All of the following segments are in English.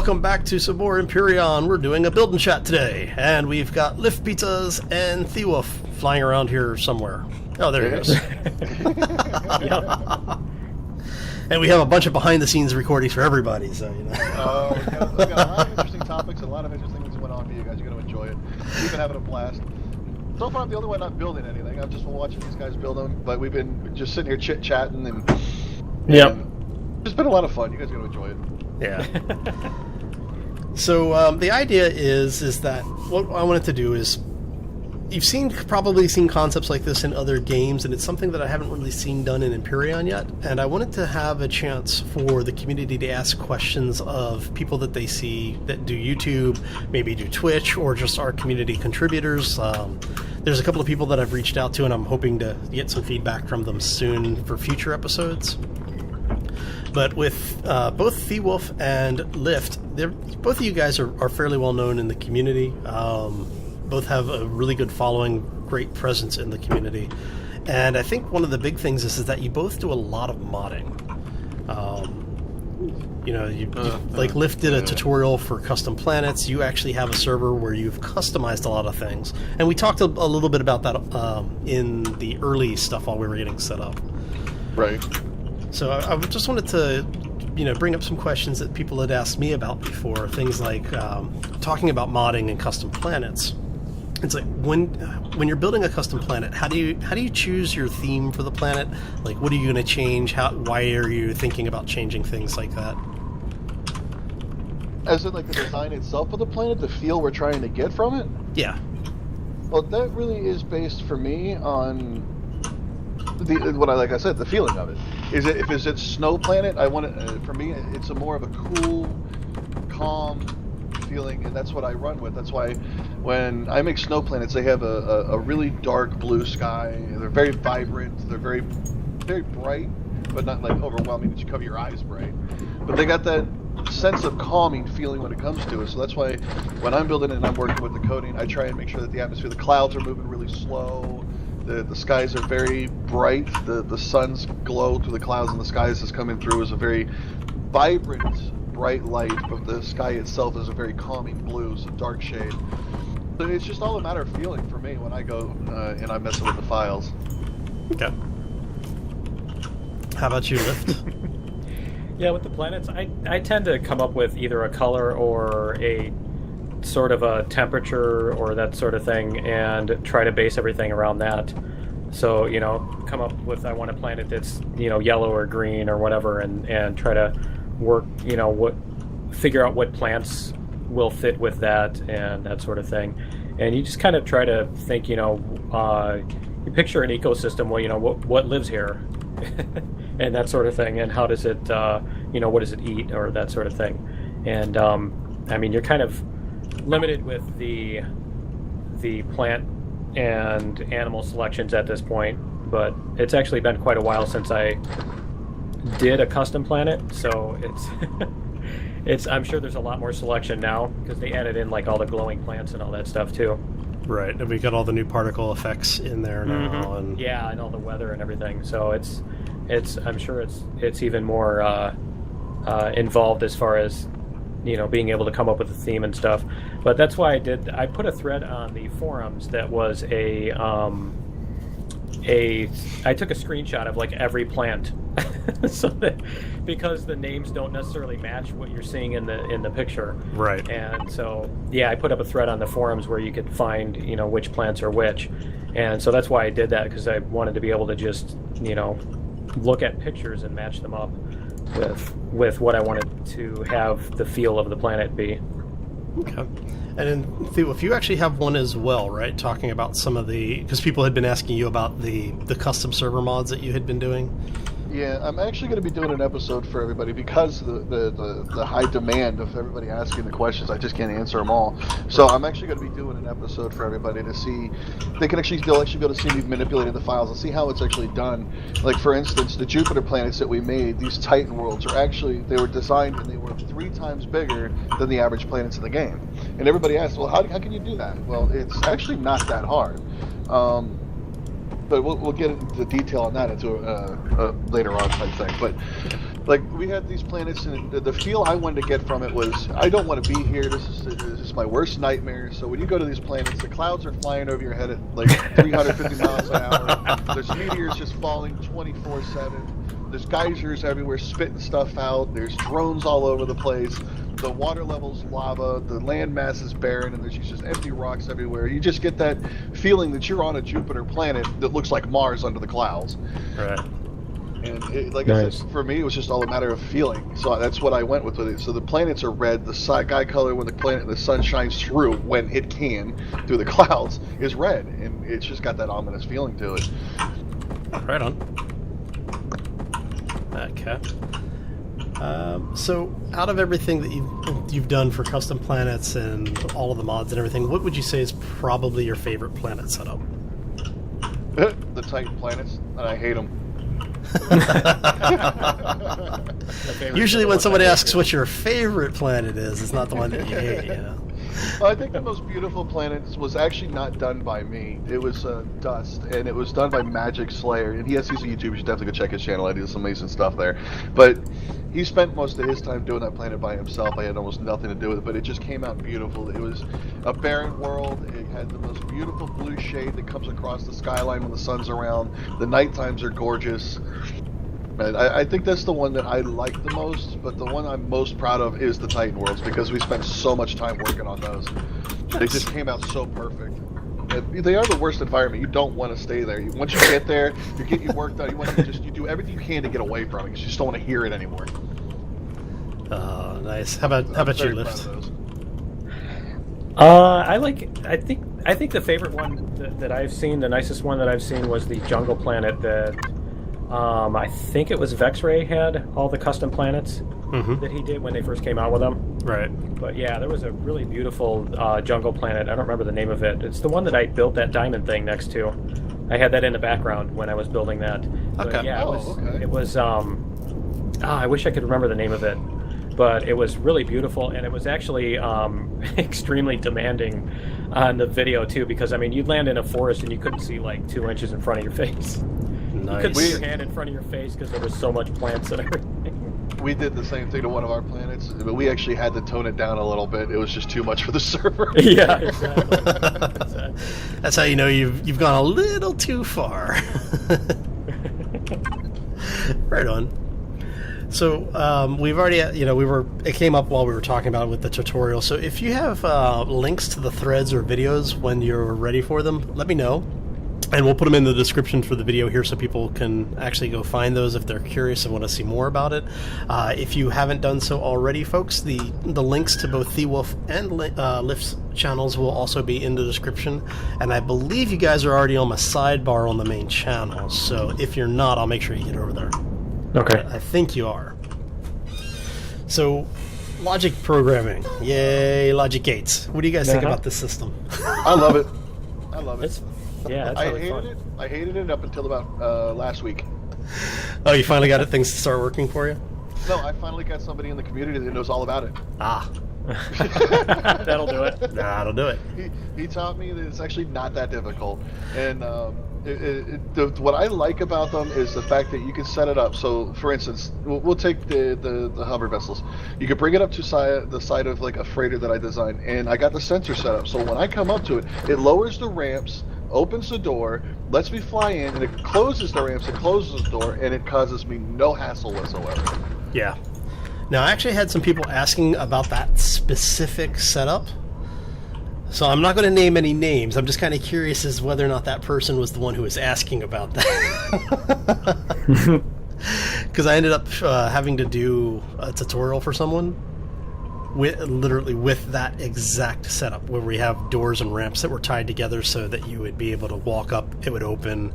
welcome back to some more Empyrion. We're doing a BuildN'Chat today, and we've got LiftPizzas and TheeWolf flying around here somewhere. Oh, there he goes. And we have a bunch of behind-the-scenes recordings for everybody, so, you know. We've got a lot of interesting topics, a lot of interesting things went on for you guys. You're going to enjoy it. We've been having a blast. So far, I'm the only one not building anything. I'm just watching these guys build them, but we've been just sitting here chit-chatting, and it's been a lot of fun. You guys are going to enjoy it. Yeah. So the idea is that what I wanted to do is, you've probably seen concepts like this in other games, and it's something that I haven't really seen done in Empyrion yet. And I wanted to have a chance for the community to ask questions of people that they see that do YouTube, maybe do Twitch, or just our community contributors. There's a couple of people that I've reached out to, and I'm hoping to get some feedback from them soon for future episodes. But with both TheeWolf and Lift, both of you guys are fairly well known in the community. Both have a really good following, great presence in the community. And I think one of the big things is that you both do a lot of modding. Like Lift did a tutorial for custom planets. You actually have a server where you've customized a lot of things. And we talked a little bit about that in the early stuff while we were getting set up. Right. So I just wanted to, bring up some questions that people had asked me about before. Things like talking about modding and custom planets. It's like when you're building a custom planet, how do you choose your theme for the planet? Like, what are you going to change? Why are you thinking about changing things like that? As in, like, the design itself of the planet, the feel we're trying to get from it? Yeah. Well, that really is based for me on like I said, the feeling of it. If it's snow planet, I want it. For me, it's more of a cool, calm feeling, and that's what I run with. That's why when I make snow planets, they have a really dark blue sky. They're very vibrant. They're very, very bright, but not like overwhelming that you cover your eyes bright. But they got that sense of calming feeling when it comes to it. So that's why when I'm building it and I'm working with the coding, I try and make sure that the atmosphere, the clouds are moving really slow. The skies are very bright. The sun's glow through the clouds, and the skies is coming through is a very vibrant, bright light, but the sky itself is a very calming blue, so dark shade. So it's just all a matter of feeling for me when I go and I'm messing with the files. Okay. How about you, Lift? Yeah, with the planets, I tend to come up with either a color or a sort of a temperature or that sort of thing, and try to base everything around that. So, come up with, I want a planet that's, yellow or green or whatever, and try to work, figure out what plants will fit with that and that sort of thing. And you just kind of try to think, you picture an ecosystem, well, what lives here? And that sort of thing, and how does it, what does it eat, or that sort of thing. And, you're kind of limited with the plant and animal selections at this point, but it's actually been quite a while since I did a custom planet, so it's I'm sure there's a lot more selection now because they added in like all the glowing plants and all that stuff too. Right, and we got all the new particle effects in there now, and and all the weather and everything. So it's I'm sure it's even more involved as far as being able to come up with a theme and stuff. But that's why I put a thread on the forums that was I took a screenshot of like every plant so that, because the names don't necessarily match what you're seeing in the picture. Right. And so I put up a thread on the forums where you could find which plants are which. And so that's why I did that, because I wanted to be able to just look at pictures and match them up with what I wanted to have the feel of the planet be. Okay. And then, TheeWolf, you actually have one as well, right? Talking about some of because people had been asking you about the custom server mods that you had been doing. Yeah, I'm actually going to be doing an episode for everybody because the high demand of everybody asking the questions. I just can't answer them all. So I'm actually going to be doing an episode for everybody to see. They'll actually be able to see me manipulating the files and see how it's actually done. Like, for instance, the Jupiter planets that we made, these Titan worlds, they were designed and they were 3 times bigger than the average planets in the game. And everybody asked, well, how can you do that? Well, it's actually not that hard. But we'll get into the detail on that into a later on type thing. But like we had these planets, and the feel I wanted to get from it was, I don't want to be here. This is my worst nightmare. So when you go to these planets, the clouds are flying over your head at like 350 miles an hour. There's meteors just falling 24/7. There's geysers everywhere spitting stuff out. There's drones all over the place. The water level's lava. The land mass is barren, and there's just empty rocks everywhere. You just get that feeling that you're on a Jupiter planet that looks like Mars under the clouds. Right. And I said, for me, it was just all a matter of feeling. So that's what I went with it. So the planets are red. The sky color when the sun shines through, when it can, through the clouds, is red, and it's just got that ominous feeling to it. Right on. Okay. So, out of everything that you've done for custom planets and all of the mods and everything, what would you say is probably your favorite planet setup? The Titan planets, and I hate them. Usually when somebody asks what your favorite planet is, it's not the one that you hate, you know? Well, I think the most beautiful planet was actually not done by me. It was Dust, and it was done by Magic Slayer. And he's a YouTuber. You should definitely go check his channel. I do some amazing stuff there. But he spent most of his time doing that planet by himself. I had almost nothing to do with it, but it just came out beautiful. It was a barren world. It had the most beautiful blue shade that comes across the skyline when the sun's around. The night times are gorgeous. And I think that's the one that I like the most, but the one I'm most proud of is the Titan Worlds, because we spent so much time working on those. They just came out so perfect. And they are the worst environment. You don't want to stay there. Once you get there, you get your work done. You do everything you can to get away from it, because you just don't want to hear it anymore. Oh, nice. How about you, Lift? I think the favorite one that I've seen, the nicest one that I've seen, was the jungle planet that I think it was Vexray had all the custom planets that he did when they first came out with them. Right. But yeah, there was a really beautiful jungle planet. I don't remember the name of it. It's the one that I built that diamond thing next to. I had that in the background when I was building that. Okay. But yeah, it was I wish I could remember the name of it. But it was really beautiful, and it was actually extremely demanding on the video too, because I mean, you'd land in a forest and you couldn't see like 2 inches in front of your face. Nice. You couldn't see your hand in front of your face because there was so much plants and everything. We did the same thing to one of our planets, but we actually had to tone it down a little bit. It was just too much for the server. Yeah, exactly. That's how you know you've gone a little too far. Right on. So we've already, it came up while we were talking about it with the tutorial. So if you have links to the threads or videos when you're ready for them, let me know. And we'll put them in the description for the video here so people can actually go find those if they're curious and want to see more about it. If you haven't done so already, folks, the links to both TheeWolf and Lift's channels will also be in the description. And I believe you guys are already on my sidebar on the main channel. So if you're not, I'll make sure you get over there. Okay. I think you are. So, logic programming. Yay, logic gates. What do you guys think about this system? I love it. I love it. It's really fun. I hated it up until about last week. Oh, you finally got things to start working for you? No, I finally got somebody in the community that knows all about it. Ah. That'll do it. That'll do it. He taught me that it's actually not that difficult. And what I like about them is the fact that you can set it up. So, for instance, we'll take the hover vessels. You can bring it up to the side of like a freighter that I designed, and I got the sensor set up. So when I come up to it, it lowers the ramps, opens the door, lets me fly in, and it closes the ramps, it closes the door, and it causes me no hassle whatsoever. Yeah. Now, I actually had some people asking about that specific setup. So I'm not going to name any names. I'm just kind of curious as whether or not that person was the one who was asking about that. Because I ended up having to do a tutorial for someone literally with that exact setup, where we have doors and ramps that were tied together so that you would be able to walk up, it would open,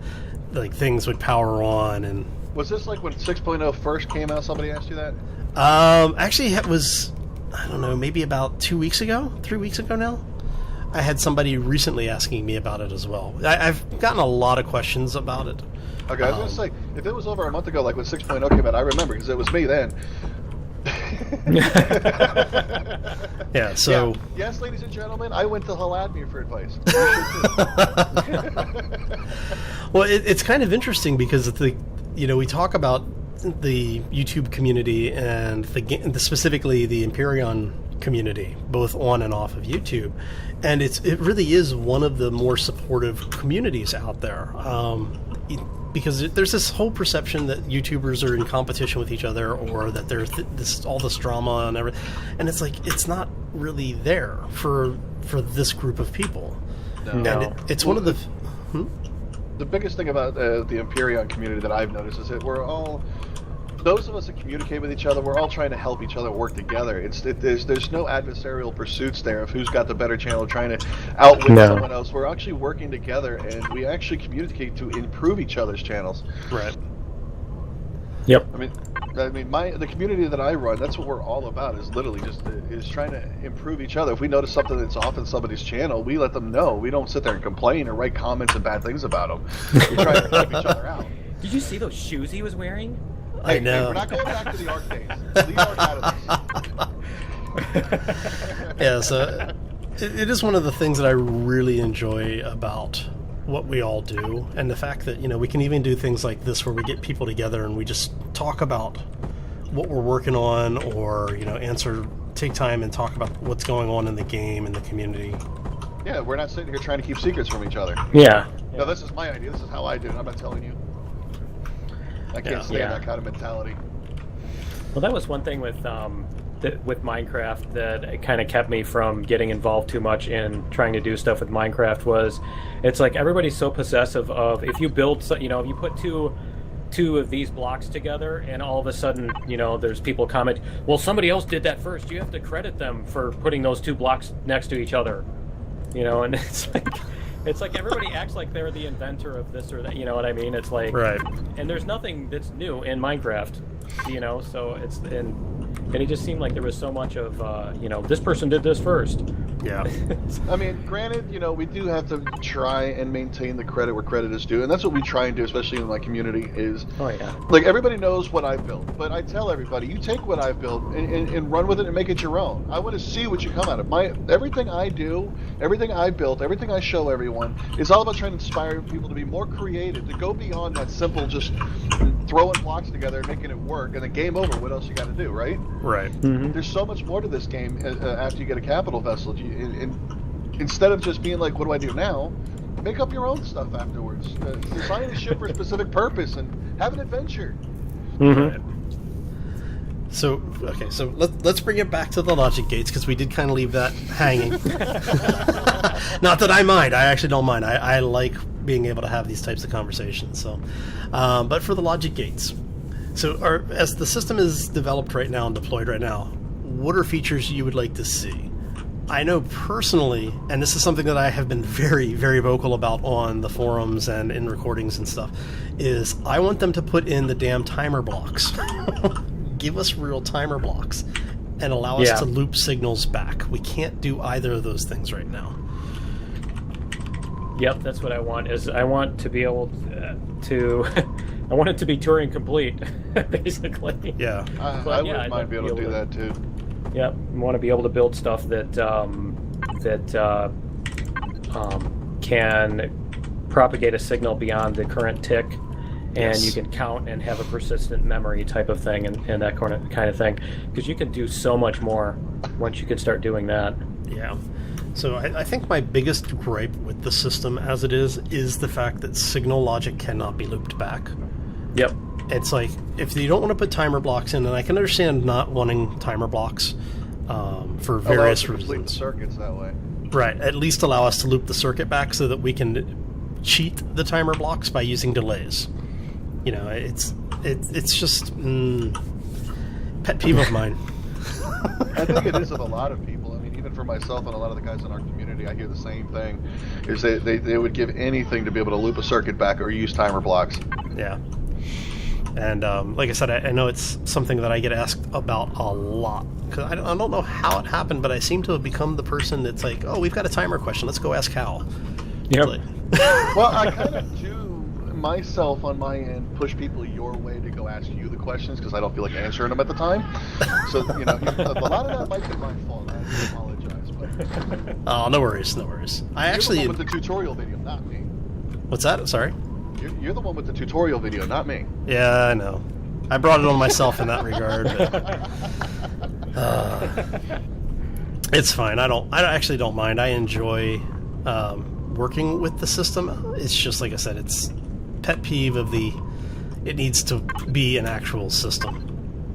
like things would power on. And was this like when 6.0 first came out, somebody asked you that? Actually, it was, I don't know, maybe about 3 weeks ago now. I had somebody recently asking me about it as well. I've gotten a lot of questions about it. Okay, I was going to say, if it was over a month ago, like when 6.0 came out, I remember, because it was me then. Yeah, so... Yeah. Yes, ladies and gentlemen, I went to Haladmir for advice. Well, it's kind of interesting because we talk about the YouTube community and specifically the Empyrion community, both on and off of YouTube, and it really is one of the more supportive communities out there. Because there's this whole perception that YouTubers are in competition with each other, or that there's all this drama and everything, and it's like it's not really there for this group of people. No. And it's one of the. The biggest thing about the Empyrion community that I've noticed is that we're all, those of us that communicate with each other, we're all trying to help each other work together. There's no adversarial pursuits there of who's got the better channel, trying to outwit someone else. We're actually working together, and we actually communicate to improve each other's channels. Right. Yep. I mean, the community that I run, that's what we're all about. Is literally just trying to improve each other. If we notice something that's off in somebody's channel, we let them know. We don't sit there and complain or write comments and bad things about them. We try to help each other out. Did you see those shoes he was wearing? I know. Hey, we're not going back to the arcades. Leave art out of this. Yeah, so it is one of the things that I really enjoy about what we all do, and the fact that, you know, we can even do things like this where we get people together and we just talk about what we're working on, or, you know, take time and talk about what's going on in the game and the community. Yeah, we're not sitting here trying to keep secrets from each other. Yeah. No, this is my idea. This is how I do it. I'm not telling you. I can't stand that kind of mentality. Well, that was one thing with Minecraft that kind of kept me from getting involved too much in trying to do stuff with Minecraft. Was it's like everybody's so possessive of, if you build, you know, if you put two of these blocks together and all of a sudden, you know, there's people comment, well, somebody else did that first, you have to credit them for putting those two blocks next to each other, you know. And it's like everybody acts like they're the inventor of this or that, you know what I mean? It's like, right. And there's nothing that's new in Minecraft, you know, so it's, and it just seemed like there was so much of, you know, this person did this first. Yeah. I mean, granted, you know, we do have to try and maintain the credit where credit is due, and that's what we try and do, especially in my community, is, like, everybody knows what I've built, but I tell everybody, you take what I've built and run with it and make it your own. I want to see what you come out of. Everything I do, everything I built, everything I show everyone, is all about trying to inspire people to be more creative, to go beyond that simple just throwing blocks together and making it work, and then game over, what else you got to do, right? Right. Mm-hmm. There's so much more to this game after you get a capital vessel. Instead of just being like, what do I do now? Make up your own stuff afterwards. Design a ship for a specific purpose and have an adventure. Mm-hmm. So, okay, so let's bring it back to the logic gates, because we did kind of leave that hanging. Not that I mind. I actually don't mind. I like being able to have these types of conversations. So, but for the logic gates, so as the system is developed right now and deployed right now, what are features you would like to see? I know personally, and this is something that I have been very, very vocal about on the forums and in recordings and stuff, is I want them to put in the damn timer blocks. Give us real timer blocks and allow us to loop signals back. We can't do either of those things right now. Yep, that's what I want. Is I want to be able to I want it to be Turing complete, basically. Yeah. I wouldn't mind being able to do that too. Yep, I want to be able to build stuff that can propagate a signal beyond the current tick, and you can count and have a persistent memory type of thing, and that kind of thing, because you can do so much more once you can start doing that. Yeah. So I think my biggest gripe with the system as it is the fact that signal logic cannot be looped back. Yep. It's like, if you don't want to put timer blocks in, and I can understand not wanting timer blocks for various reasons. Complete the circuits that way. Right. At least allow us to loop the circuit back so that we can cheat the timer blocks by using delays. You know, it's just pet peeve of mine. I think it is of a lot of people. I mean, even for myself and a lot of the guys in our community, I hear the same thing. Is they would give anything to be able to loop a circuit back or use timer blocks. Yeah. And like I said, I know it's something that I get asked about a lot. Because I don't know how it happened, but I seem to have become the person that's like, oh, we've got a timer question. Let's go ask Hal. Yep. Like, Well, I kind of do myself on my end push people your way to go ask you the questions because I don't feel like answering them at the time. So, you know, a lot of that might be my fault. I apologize. But oh, no worries, no worries. You're the one with the tutorial video, not me. What's that? Sorry? You're the one with the tutorial video, not me. Yeah, I know. I brought it on myself in that regard. But, it's fine. I actually don't mind. I enjoy working with the system. It's just like I said. It's pet peeve of the. It needs to be an actual system.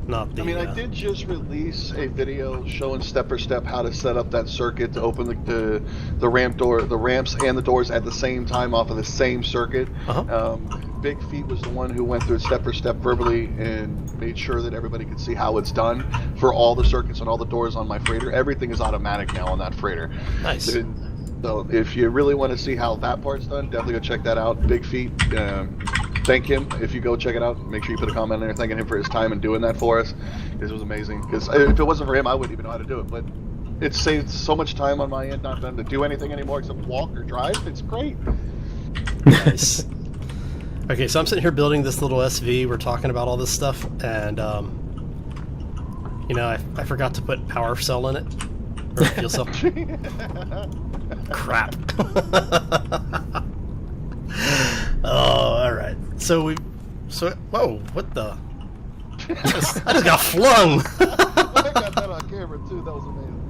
Not the, I did just release a video showing step for step how to set up that circuit to open the ramps and the doors at the same time off of the same circuit. Big Feet was the one who went through it step for step verbally and made sure that everybody could see how it's done for all the circuits and all the doors on my freighter. Everything is automatic now on that freighter. Nice. So if you really want to see how that part's done, definitely go check that out. Big Feet. Thank him if you go check it out. Make sure you put a comment in there thanking him for his time and doing that for us. This was amazing. Because if it wasn't for him, I wouldn't even know how to do it. But it saved so much time on my end, not done to do anything anymore except walk or drive. It's great. Nice. Okay, so I'm sitting here building this little SV. We're talking about all this stuff, and I forgot to put power cell in it or fuel cell. Crap. Oh, all right. Whoa, what the? I just got flung. I got that on camera too. That was amazing.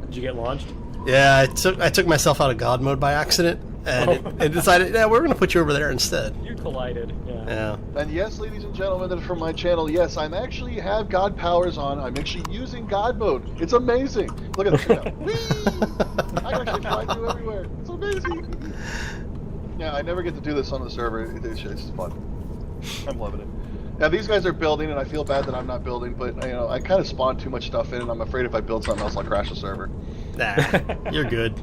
Did you get launched? Yeah, I took myself out of God mode by accident, and decided, we're going to put you over there instead. You collided. Yeah. And yes, ladies and gentlemen, that are from my channel, yes, I'm actually have God powers on. I'm actually using God mode. It's amazing. Look at this. Whee! I can actually fly through everywhere. It's amazing. Yeah, I never get to do this on the server. It's just fun. I'm loving it. Now these guys are building, and I feel bad that I'm not building, but I kind of spawn too much stuff in, and I'm afraid if I build something else, I'll crash the server. Nah, you're good.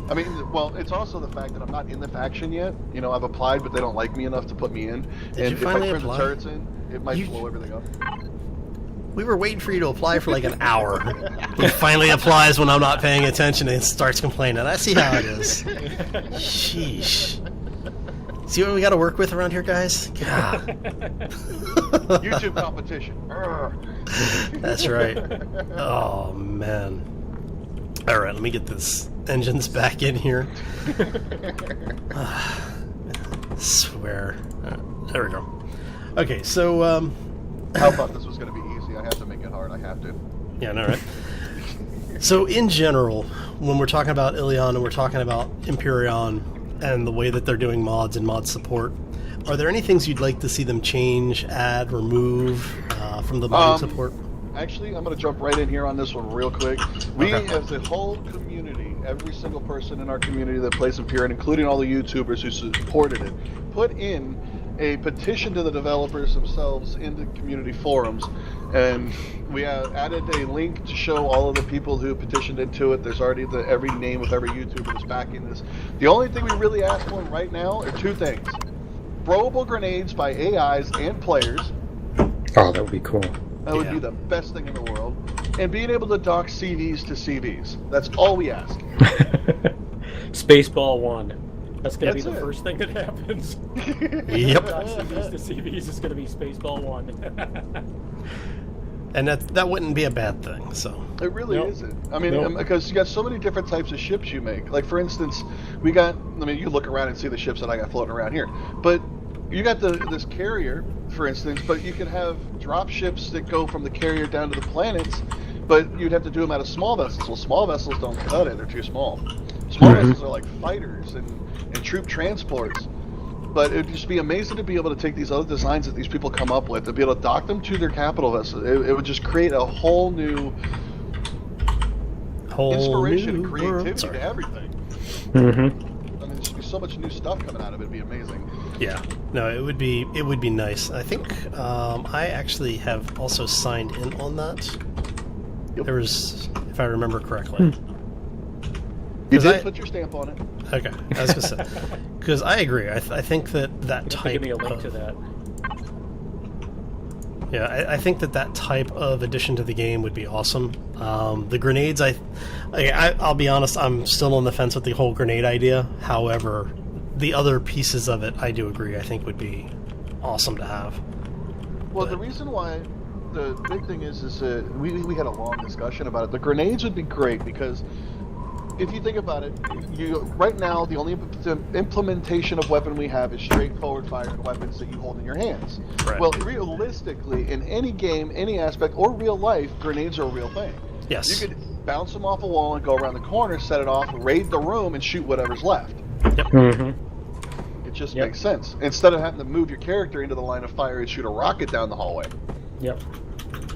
I mean, well, it's also the fact that I'm not in the faction yet. I've applied, but they don't like me enough to put me in. Did you finally if I turn apply? the turrets in, it might blow everything up. We were waiting for you to apply for like an hour. He finally applies when I'm not paying attention and starts complaining. I see how it is. Sheesh. See what we got to work with around here, guys? God. YouTube competition. That's right. Oh, man. All right, let me get this engines back in here. Swear. There we go. Okay, so... I thought this was going to be easy. I have to make it hard. I have to. Yeah, no, right? So, in general, when we're talking about Eleon and we're talking about Empyrion and the way that they're doing mods and mod support, are there any things you'd like to see them change, add, remove from the modding support? Actually, I'm going to jump right in here on this one real quick. We, as a whole community, every single person in our community that plays Empyrion, including all the YouTubers who supported it, put in a petition to the developers themselves in the community forums, and we added a link to show all of the people who petitioned into it. There's already every name of every YouTuber that's backing this. The only thing we really ask for right now are two things: throwable grenades by AIs and players. Oh, that would be cool. That would be the best thing in the world. And being able to dock CVs to CVs. That's all we ask. Spaceball 1. That's going to be the it. first thing that happens. Yep. Dock CVs to CVs is going to be Spaceball 1. And that wouldn't be a bad thing, so... It really isn't. I mean, because you got so many different types of ships you make. Like, for instance, you look around and see the ships that I got floating around here. But you got this carrier, for instance, but you can have drop ships that go from the carrier down to the planets, but you'd have to do them out of small vessels. Well, small vessels don't cut it. They're too small. Small vessels are like fighters and troop transports. But it would just be amazing to be able to take these other designs that these people come up with and be able to dock them to their capital vessels. It would just create a whole new inspiration and creativity to everything. I mean, there's be so much new stuff coming out of it. It'd be amazing. Yeah, no, it would be nice. I think I actually have also signed in on that. Yep. There was, if I remember correctly. You did put your stamp on it. Okay, I was gonna say, because I agree. I think that type. Give me a link to that. Yeah, I think that type of addition to the game would be awesome. The grenades, I'll be honest, I'm still on the fence with the whole grenade idea. However, the other pieces of it, I do agree. I think would be awesome to have. Well, the reason why, the big thing is we had a long discussion about it. The grenades would be great because if you think about it, right now the only implementation of weapon we have is straightforward firing weapons that you hold in your hands. Right. Well, realistically, in any game, any aspect, or real life, grenades are a real thing. Yes. You could bounce them off a wall and go around the corner, set it off, raid the room, and shoot whatever's left. Yep. Mm-hmm. It just makes sense. Instead of having to move your character into the line of fire and shoot a rocket down the hallway. Yep.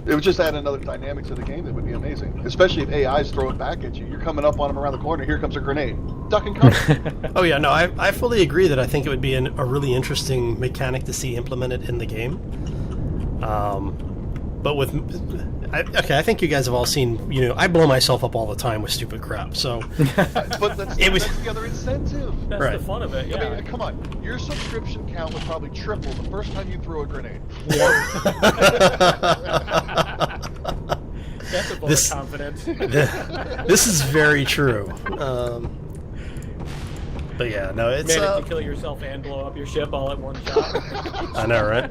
It would just add another dynamic to the game that would be amazing. Especially if AI's throwing back at you. You're coming up on them around the corner, here comes a grenade. Duck and cover. Oh yeah, no, I fully agree that I think it would be a really interesting mechanic to see implemented in the game. But with... I think you guys have all seen, I blow myself up all the time with stupid crap, so... But that's the other incentive. That's the fun of it, yeah. I mean, come on. Your subscription count would probably triple the first time you threw a grenade. That's a vote of confidence. This is very true. But yeah, no, it's... Man, if you kill yourself and blow up your ship all at one shot. I know, right?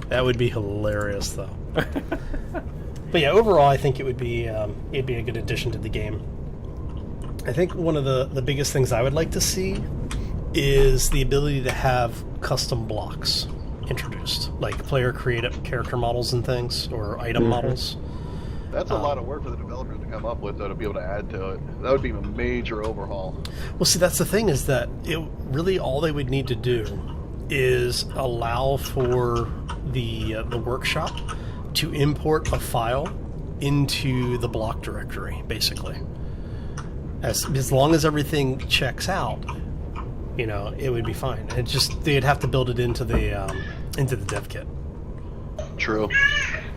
That would be hilarious, though. But yeah, overall, I think it'd be a good addition to the game. I think one of the biggest things I would like to see is the ability to have custom blocks introduced, like player-created character models and things, or item models. That's a lot of work for the developers to come up with, though, to be able to add to it. That would be a major overhaul. Well, see, that's the thing, is that really all they would need to do is allow for the workshop to import a file into the block directory, basically. As long as everything checks out, it would be fine. They'd have to build it into the dev kit. True.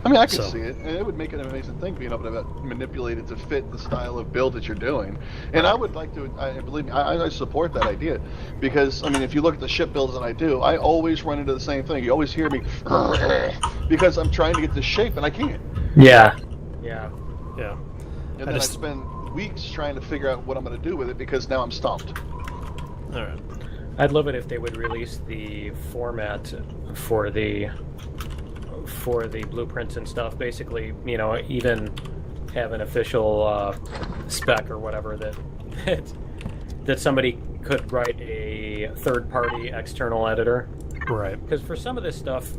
I mean, I can see it, and it would make an amazing thing being able to manipulate it to fit the style of build that you're doing. And I would like to, believe me, I support that idea, because I mean, if you look at the ship builds that I do, I always run into the same thing. You always hear me because I'm trying to get this shape and I can't. Yeah. And then I spend weeks trying to figure out what I'm going to do with it because now I'm stumped. All right. I'd love it if they would release the format for the blueprints and stuff. Basically, even have an official spec or whatever that somebody could write a third-party external editor. Right. Because for some of this stuff,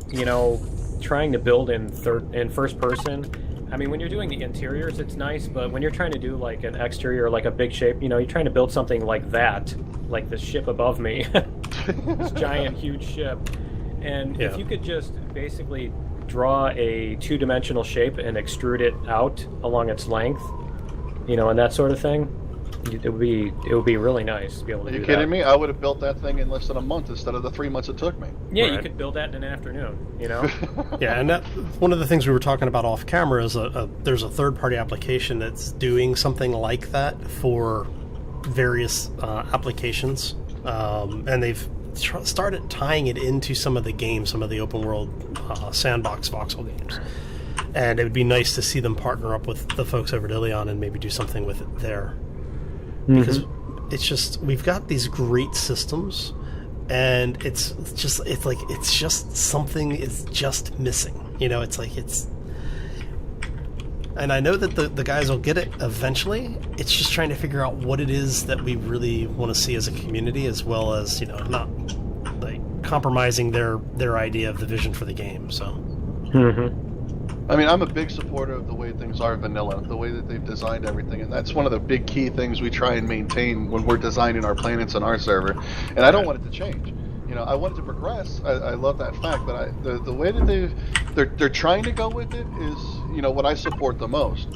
trying to build in first person. I mean, when you're doing the interiors, it's nice, but when you're trying to do like an exterior, like a big shape, you're trying to build something like that, like the ship above me, this giant, huge ship. And if you could just basically draw a two-dimensional shape and extrude it out along its length, and that sort of thing, it would be really nice to be able to do that. Are you kidding me? I would have built that thing in less than a month instead of the 3 months it took me. Yeah, you could build that in an afternoon, Yeah, and one of the things we were talking about off camera is there's a third-party application that's doing something like that for various applications, and they've started tying it into some of the games, some of the open-world sandbox voxel games. And it would be nice to see them partner up with the folks over at Eleon and maybe do something with it there. Because it's just, we've got these great systems, and it's just something is just missing. And I know that the guys will get it eventually. It's just trying to figure out what it is that we really want to see as a community, as well as, not like compromising their idea of the vision for the game. So. I mean, I'm a big supporter of the way things are vanilla, the way that they've designed everything, and that's one of the big key things we try and maintain when we're designing our planets and our server. And I don't want it to change. I want it to progress. I love that fact, but the way that they're trying to go with it is, what I support the most.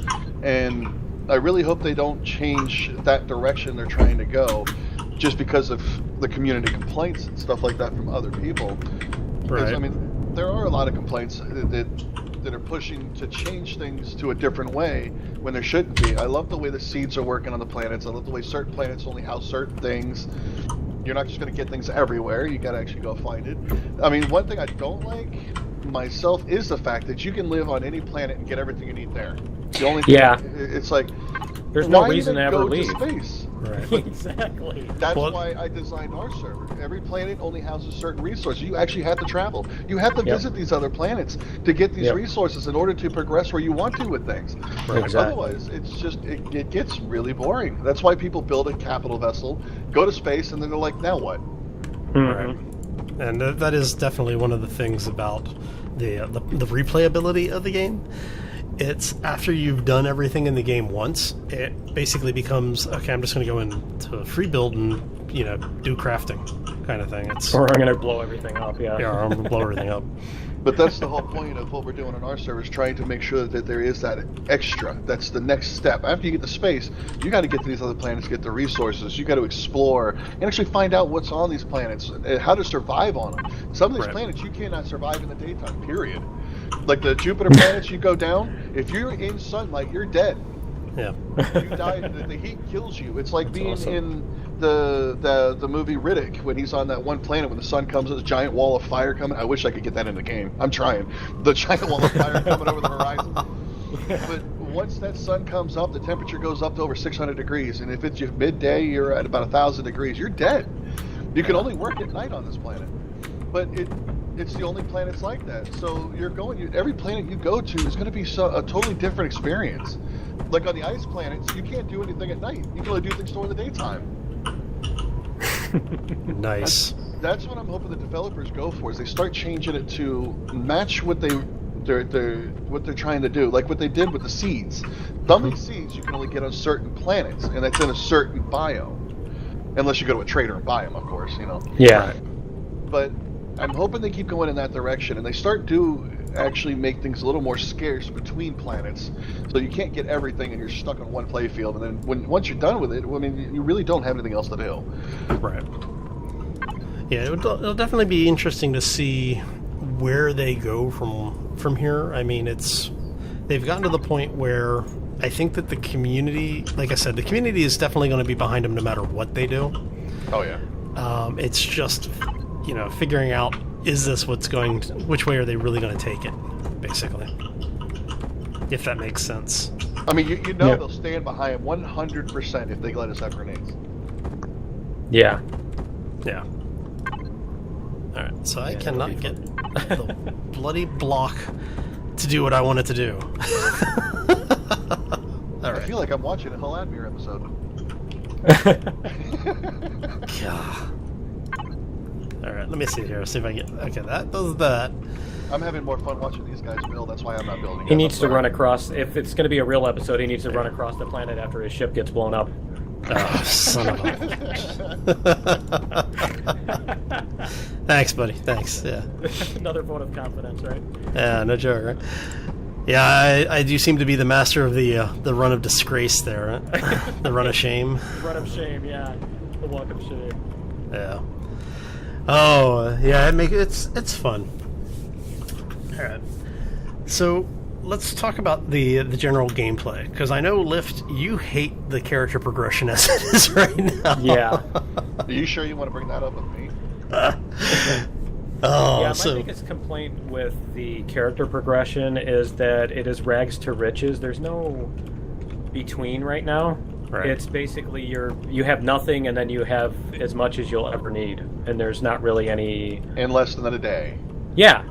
And I really hope they don't change that direction they're trying to go just because of the community complaints and stuff like that from other people. Because, I mean, there are a lot of complaints that are pushing to change things to a different way when there shouldn't be. I love the way the seeds are working on the planets. I love the way certain planets only house certain things. You're not just going to get things everywhere. You got to actually go find it. I mean, one thing I don't like myself is the fact that you can live on any planet and get everything you need there. The only thing, it's like, there's no reason to ever leave. To space? Right. Exactly. That's Well- why I designed our server. Every planet only houses certain resources. You actually have to travel. You have to Yep. visit these other planets to get these Yep. resources in order to progress where you want to with things. Right. Exactly. Otherwise, it's just it gets really boring. That's why people build a capital vessel, go to space, and then they're like, now what? Right. And that is definitely one of the things about the replayability of the game. It's after you've done everything in the game once, it basically becomes, okay, I'm just going to go into a free build and, do crafting kind of thing. It's Or I'm gonna blow everything up. Yeah. yeah, I'm going to blow everything up. But that's the whole point of what we're doing on our server, is trying to make sure that there is that extra. That's the next step. After you get the space, you got to get to these other planets, get the resources. You got to explore and actually find out what's on these planets, and how to survive on them. Some of these Right. planets you cannot survive in the daytime. Period. Like the Jupiter planets, you go down. If you're in sunlight, you're dead. Yeah. You die. The heat kills you. It's like being awesome. in the movie Riddick, when he's on that one planet when the sun comes, this giant wall of fire coming. I wish I could get that in the game. I'm trying. The giant wall of fire coming over the horizon. But once that sun comes up, the temperature goes up to over 600 degrees, and if it's midday, you're at about 1,000 degrees. You're dead. You can only work at night on this planet. But it's the only planets like that. So every planet you go to is going to be a totally different experience. Like on the ice planets, you can't do anything at night. You can only do things during the daytime. Nice. That's what I'm hoping the developers go for, is they start changing it to match what they're trying to do, like what they did with the seeds. Some of these seeds you can only get on certain planets, and that's in a certain biome, unless you go to a trader and buy them, of course, Yeah. But I'm hoping they keep going in that direction, and they start to actually make things a little more scarce between planets, so you can't get everything and you're stuck on one play field, and then once you're done with it, I mean, you really don't have anything else to do. Right. Yeah, it'll definitely be interesting to see where they go from here. I mean, they've gotten to the point where I think that the community, like I said, the community is definitely going to be behind them no matter what they do. Oh yeah. It's just, figuring out, is this which way are they really going to take it, basically, if that makes sense. I mean, you know they'll stand behind him 100% if they let us have grenades. Yeah. Yeah. All right, so I Yeah, cannot that'll get the bloody block to do what I want it to do. All I right. feel like I'm watching a whole Admir episode. God. All right, let me see here. See if I get. Okay, that does that. I'm having more fun watching these guys build. That's why I'm not building. He needs to run across. If it's going to be a real episode, he needs to run across the planet after his ship gets blown up. Oh, son of a. Thanks, buddy. Thanks. Yeah. Another vote of confidence, right? Yeah, no joke, right? Yeah, I do seem to be the master of the run of disgrace there, right? The run of shame. Run of shame, yeah. The walk of shame. Yeah. Oh, yeah. It's fun. All right. So let's talk about the general gameplay, because I know Lift, you hate the character progression as it is right now. Yeah. Are you sure you want to bring that up with me? Oh, Yeah, my so biggest complaint with the character progression is that it is rags to riches. There's no between right now. Right. It's basically you have nothing and then you have as much as you'll ever need, and there's not really any. In less than a day. Yeah,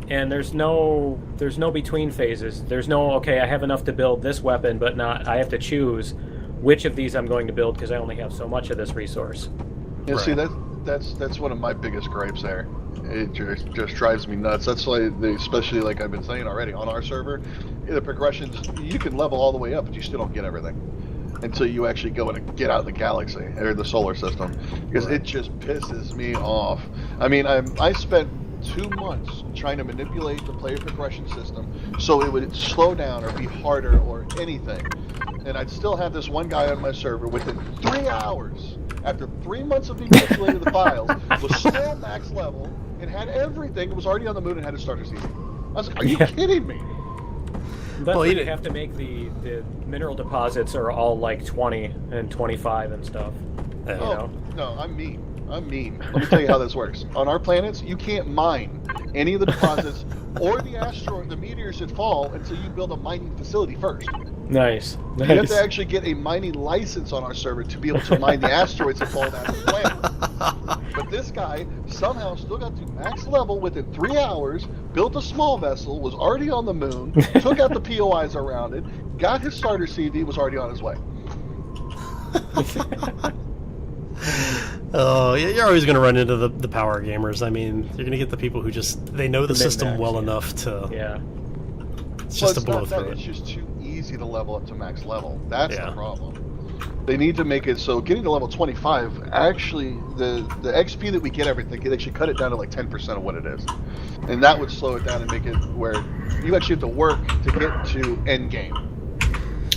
and there's no between phases. There's no, okay, I have enough to build this weapon, but not. I have to choose which of these I'm going to build because I only have so much of this resource. Yeah, see, Right. that's one of my biggest gripes there. It just drives me nuts. That's why, especially like I've been saying already, on our server, the progressions, you can level all the way up, but you still don't get everything until you actually go and get out of the galaxy or the solar system, because it just pisses me off. I mean, I spent 2 months trying to manipulate the player progression system so it would slow down or be harder or anything, and I'd still have this one guy on my server within 3 hours, after 3 months of me manipulating the files, was still max level and had everything. It was already on the moon and had a starter season. I was like, are you kidding me? That's Well, why you you have to make the mineral deposits are all like 20 and 25 and stuff. Yeah. You Oh, know? no, I'm mean. I'm mean. Let me tell you how this works. On our planets, you can't mine any of the deposits or the meteors that fall until you build a mining facility first. Nice. You have to actually get a mining license on our server to be able to mine the asteroids that fall down the planet. But this guy somehow still got to max level within 3 hours, built a small vessel, was already on the moon, took out the POIs around it, got his starter CV, was already on his way. Oh, you're always going to run into the power gamers. I mean, you're going to get the people who they know the system well enough to... Yeah. It's just well, to blow through it. It's just too easy to level up to max level. That's the problem. They need to make it so getting to level 25, actually, the XP that we get everything, they actually cut it down to like 10% of what it is. And that would slow it down and make it where you actually have to work to get to end game.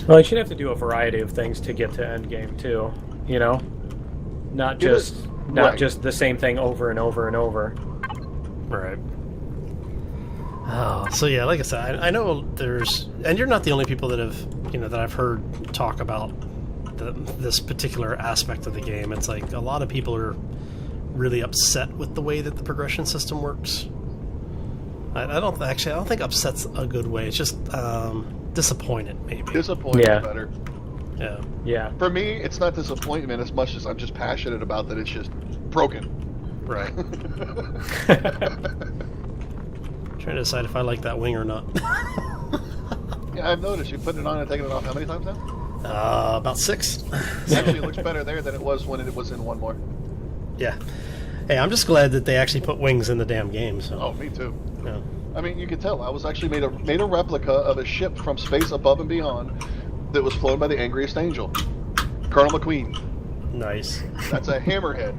Well, you should have to do a variety of things to get to end game too, you know? Not just the same thing over and over and over. Right. Oh, so yeah, like I said, I know there's, and you're not the only people that I've heard talk about this particular aspect of the game. It's like a lot of people are really upset with the way that the progression system works. I don't think upset's a good way. It's just disappointed, maybe. Disappointed, better. Yeah. Yeah. For me, it's not disappointment as much as I'm just passionate about that it's just broken. Right. Trying to decide if I like that wing or not. Yeah, I've noticed you putting it on and taking it off how many times now? About 6. Actually, it looks better there than it was when it was in one more. Yeah. Hey, I'm just glad that they actually put wings in the damn game. So. Oh, me too. Yeah. I mean, you can tell. I was actually made a replica of a ship from space above and beyond that was flown by the angriest angel, Colonel McQueen. Nice. That's a hammerhead.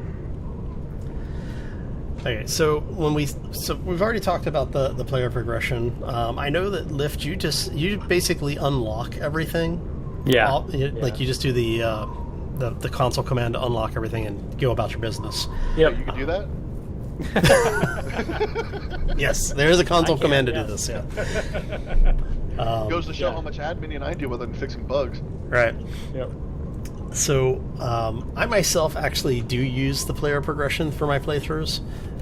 Okay, so we've already talked about the player progression. I know that Lift, you basically unlock everything. Yeah. Like you just do the console command to unlock everything and go about your business. Yep. You can do that? Yes, there is a console command to do this. Yeah. Goes to show how much admin I do with it and fixing bugs. Right. Yep. So I myself actually do use the player progression for my playthroughs.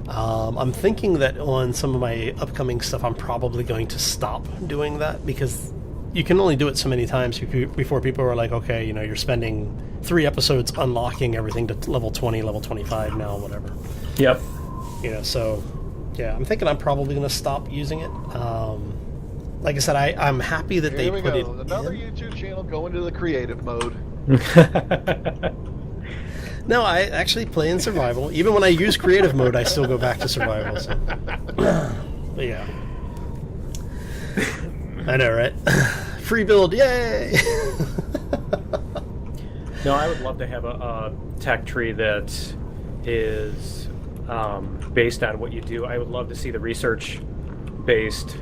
I'm thinking that on some of my upcoming stuff, I'm probably going to stop doing that because you can only do it so many times before people are like, okay, you're spending 3 episodes unlocking everything to level 20, level 25 now, whatever. Yep. So yeah, I'm thinking I'm probably going to stop using it. Like I said, I'm happy that they put it. Another YouTube channel going to the creative mode. No, I actually play in survival. Even when I use creative mode, I still go back to survival. So. But yeah. I know, right? Free build, yay! No, I would love to have a tech tree that is based on what you do. I would love to see the research-based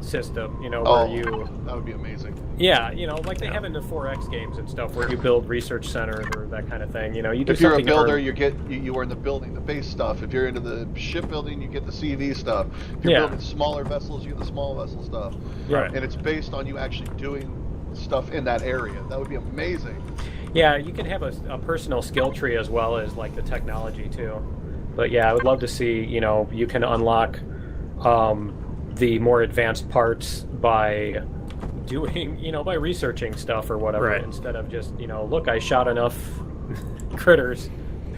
system, where you... That would be amazing. Yeah, like they have in the 4X games and stuff, where you build research centers or that kind of thing. You do if you're a something builder, you are in the building, the base stuff. If you're into the shipbuilding, you get the CV stuff. If you're building smaller vessels, you get the small vessel stuff. Right. And it's based on you actually doing stuff in that area. That would be amazing. Yeah, you can have a personal skill tree as well as like the technology too. But yeah, I would love to see, you can unlock the more advanced parts by doing, by researching stuff or whatever, right, instead of just, look, I shot enough critters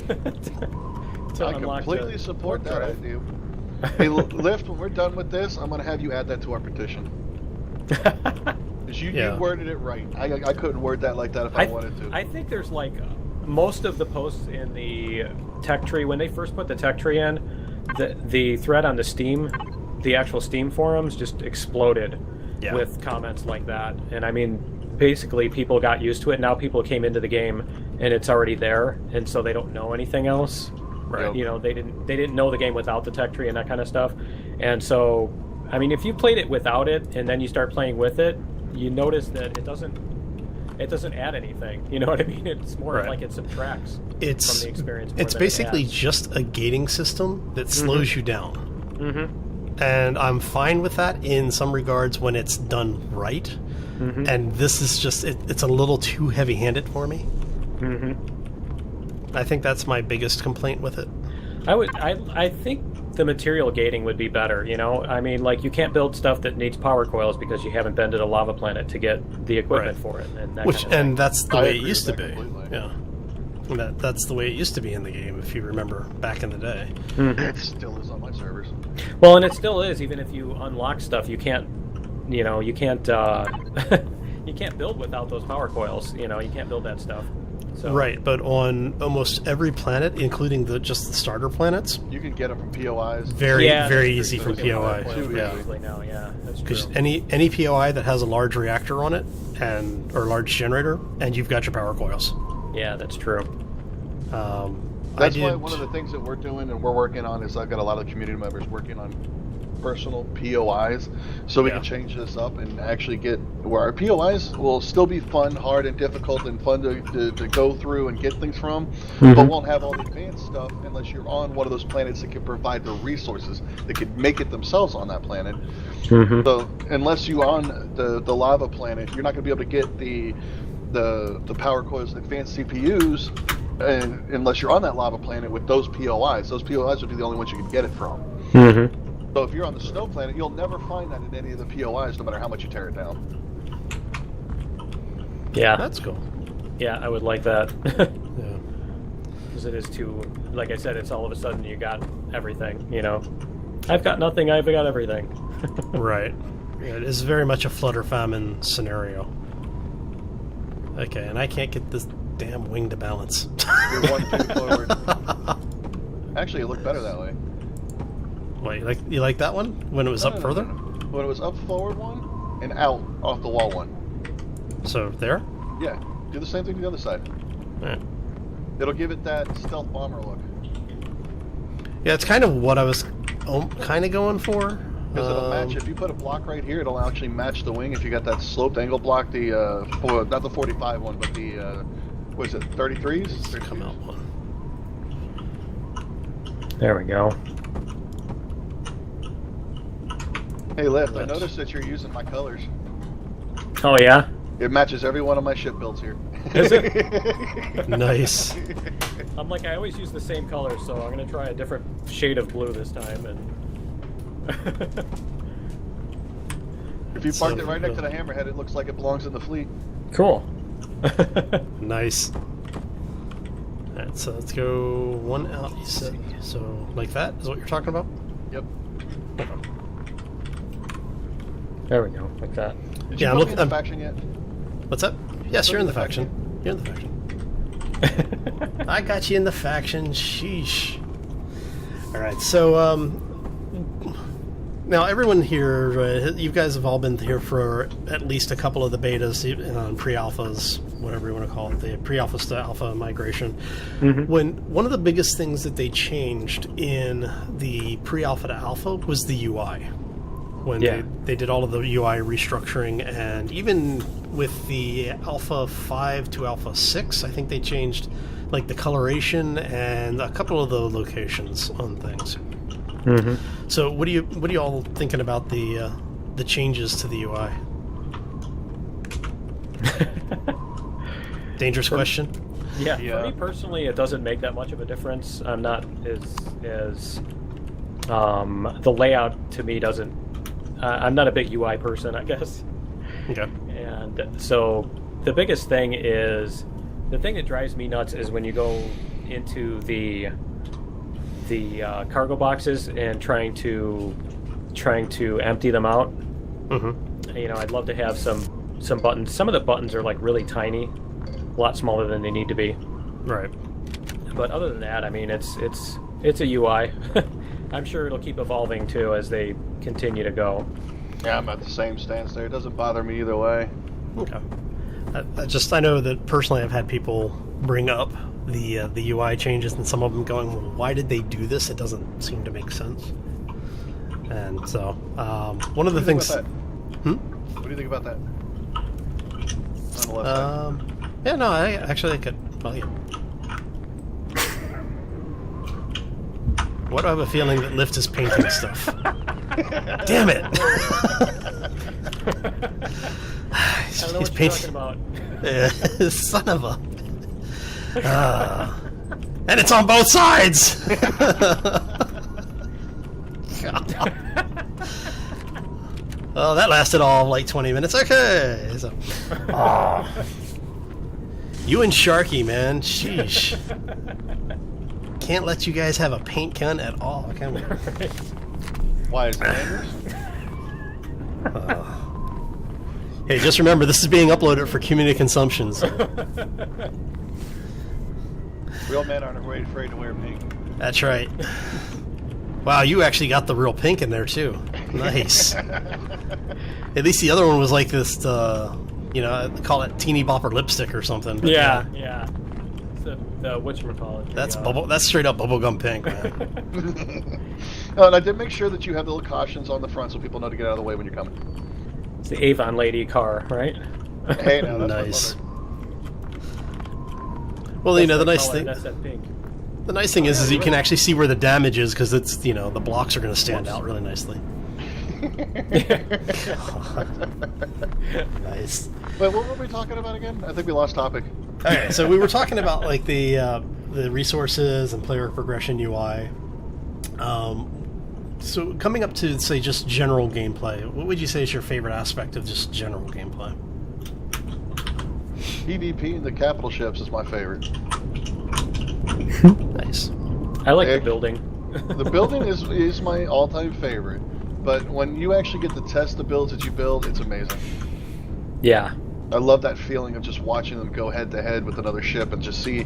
to I unlock completely support that idea. Hey, Lift, when we're done with this, I'm going to have you add that to our petition. Because you worded it right. I couldn't word that like that if I wanted to. I think there's like most of the posts in the tech tree, when they first put the tech tree in, the thread on the Steam, the actual Steam forums just exploded with comments like that. And I mean, basically people got used to it. Now people came into the game and it's already there, and so they don't know anything else. Right. They didn't know the game without the tech tree and that kind of stuff. And so, I mean, if you played it without it and then you start playing with it, you notice that it doesn't add anything. You know what I mean? It's more like it subtracts from the experience. It's basically just a gating system that slows you down. Mm-hmm. And I'm fine with that in some regards when it's done right. Mm-hmm. And this is just, it's a little too heavy-handed for me. Mm-hmm. I think that's my biggest complaint with it. I think the material gating would be better, you know? I mean, like, you can't build stuff that needs power coils because you haven't bended a lava planet to get the equipment for it. And that kind of thing. That's the I way it agree used to with be. that completely. Yeah. That's the way it used to be in the game, if you remember back in the day. It still is on my servers. Well, and it still is, even if you unlock stuff, you can't, you know, you can't, you can't build without those power coils, you know, you can't build that stuff. So. Right, but on almost every planet, including just the starter planets, You can get them from POIs. very Yeah, very that's easy true. from POI. Too Yeah, easy. Now, yeah, that's true. because any POI that has a large reactor on it or large generator, and you've got your power coils. Yeah, that's true. That's why one of the things that we're doing and we're working on is I've got a lot of community members working on personal POIs, so we Yeah. can change this up and actually get where our POIs will still be fun, hard, and difficult, and fun to go through and get things from, but won't have all the advanced stuff unless you're on one of those planets that can provide the resources that can make it themselves on that planet. So unless you're on the lava planet, you're not going to be able to get the power coils, advanced CPUs, and unless you're on that lava planet with those POIs. Those POIs would be the only ones you can get it from. So if you're on the snow planet, you'll never find that in any of the POIs, no matter how much you tear it down. Yeah, That's cool. yeah, I would like that. Yeah. Because it is too, like I said, it's all of a sudden you got everything, you know. I've got nothing, I've got everything. Right. Yeah, it is very much a flutter famine scenario. Okay, and I can't get this damn wing to balance. You're one thing forward. Actually, it looked better that way. Wait, you like that one when it was up further? When it was up forward one and out off the wall one. So there? Yeah, do the same thing to the other side. Yeah. It'll give it that stealth bomber look. Yeah, it's kind of what I was kind of going for. Because it'll match, if you put a block right here, it'll actually match the wing. If you got that sloped angle block, not the 45 one, but the, what is it, 33s? Come out one. There we go. Hey, Lift, I noticed that you're using my colors. Oh, yeah? It matches every one of my ship builds here. Is it? Nice. I'm like, I always use the same color, so I'm going to try a different shade of blue this time. And If you parked it right next to the hammerhead, it looks like it belongs in the fleet. Cool. Nice. Alright, so let's go one out, you said. So, like that is what you're talking about? Yep. There we go, like that. Did you Yeah, put me in the I'm- faction yet? What's that? Yes, you're in the faction. You're in the faction. I got you in the faction. Sheesh. Alright, so, now everyone here, you guys have all been here for at least a couple of the betas, pre-alphas, whatever you want to call it, the pre-alpha to alpha migration. When one of the biggest things that they changed in the pre-alpha to alpha was the UI. When they did all of the UI restructuring, and even with the Alpha 5 to Alpha 6, I think they changed like the coloration and a couple of the locations on things. So what are you all thinking about the changes to the UI? Dangerous question. Yeah, Yeah. for me personally, it doesn't make that much of a difference. I'm not as the layout to me doesn't. I'm not a big UI person, I guess. Okay. And so the biggest thing is, the thing that drives me nuts is when you go into the cargo boxes and trying to empty them out. You know, I'd love to have some buttons. Some of the buttons are like really tiny, a lot smaller than they need to be. Right. But other than that, I mean, it's a UI. I'm sure it'll keep evolving too as they continue to go. Yeah, I'm at the same stance there. It doesn't bother me either way. Okay. I know that personally I've had people bring up the UI changes, and some of them going, well, why did they do this? It doesn't seem to make sense. And so, one of the things... What do you think about that? On the left side. Yeah, no, I could... Well, yeah. What do I have a feeling that Lift is painting stuff? Damn it! I don't know what you're talking about. Son of a... and it's on both sides! Oh, that lasted all like 20 minutes. Okay. So, you and Sharky, man. Sheesh. Can't let you guys have a paint gun at all, can we? Why is that? Hey, just remember, this is being uploaded for community consumption. So. Real men aren't afraid to wear pink. That's right. Wow, you actually got the real pink in there, too. Nice. At least the other one was like this, you know, they call it teeny bopper lipstick or something. But yeah. The whatchamacallit. That's that's straight up bubblegum pink, man. Oh, and I did make sure that you have the little cautions on the front so people know to get out of the way when you're coming. It's the Avon lady car, right? Hey, now that's Nice. my Well, you know, the nice color, thing. That's that pink. The nice thing is you can actually see where the damage is because it's, you know, the blocks are going to stand out really nicely. Nice. Wait, what were we talking about again? I think we lost topic. Okay, so we were talking about like the resources and player progression UI. So coming up to, say, just general gameplay, what would you say is your favorite aspect of just general gameplay? PvP and the capital ships is my favorite. Nice. I like the building. The building is my all-time favorite, but when you actually get to test the builds that you build, it's amazing. Yeah. I love that feeling of just watching them go head-to-head with another ship and just see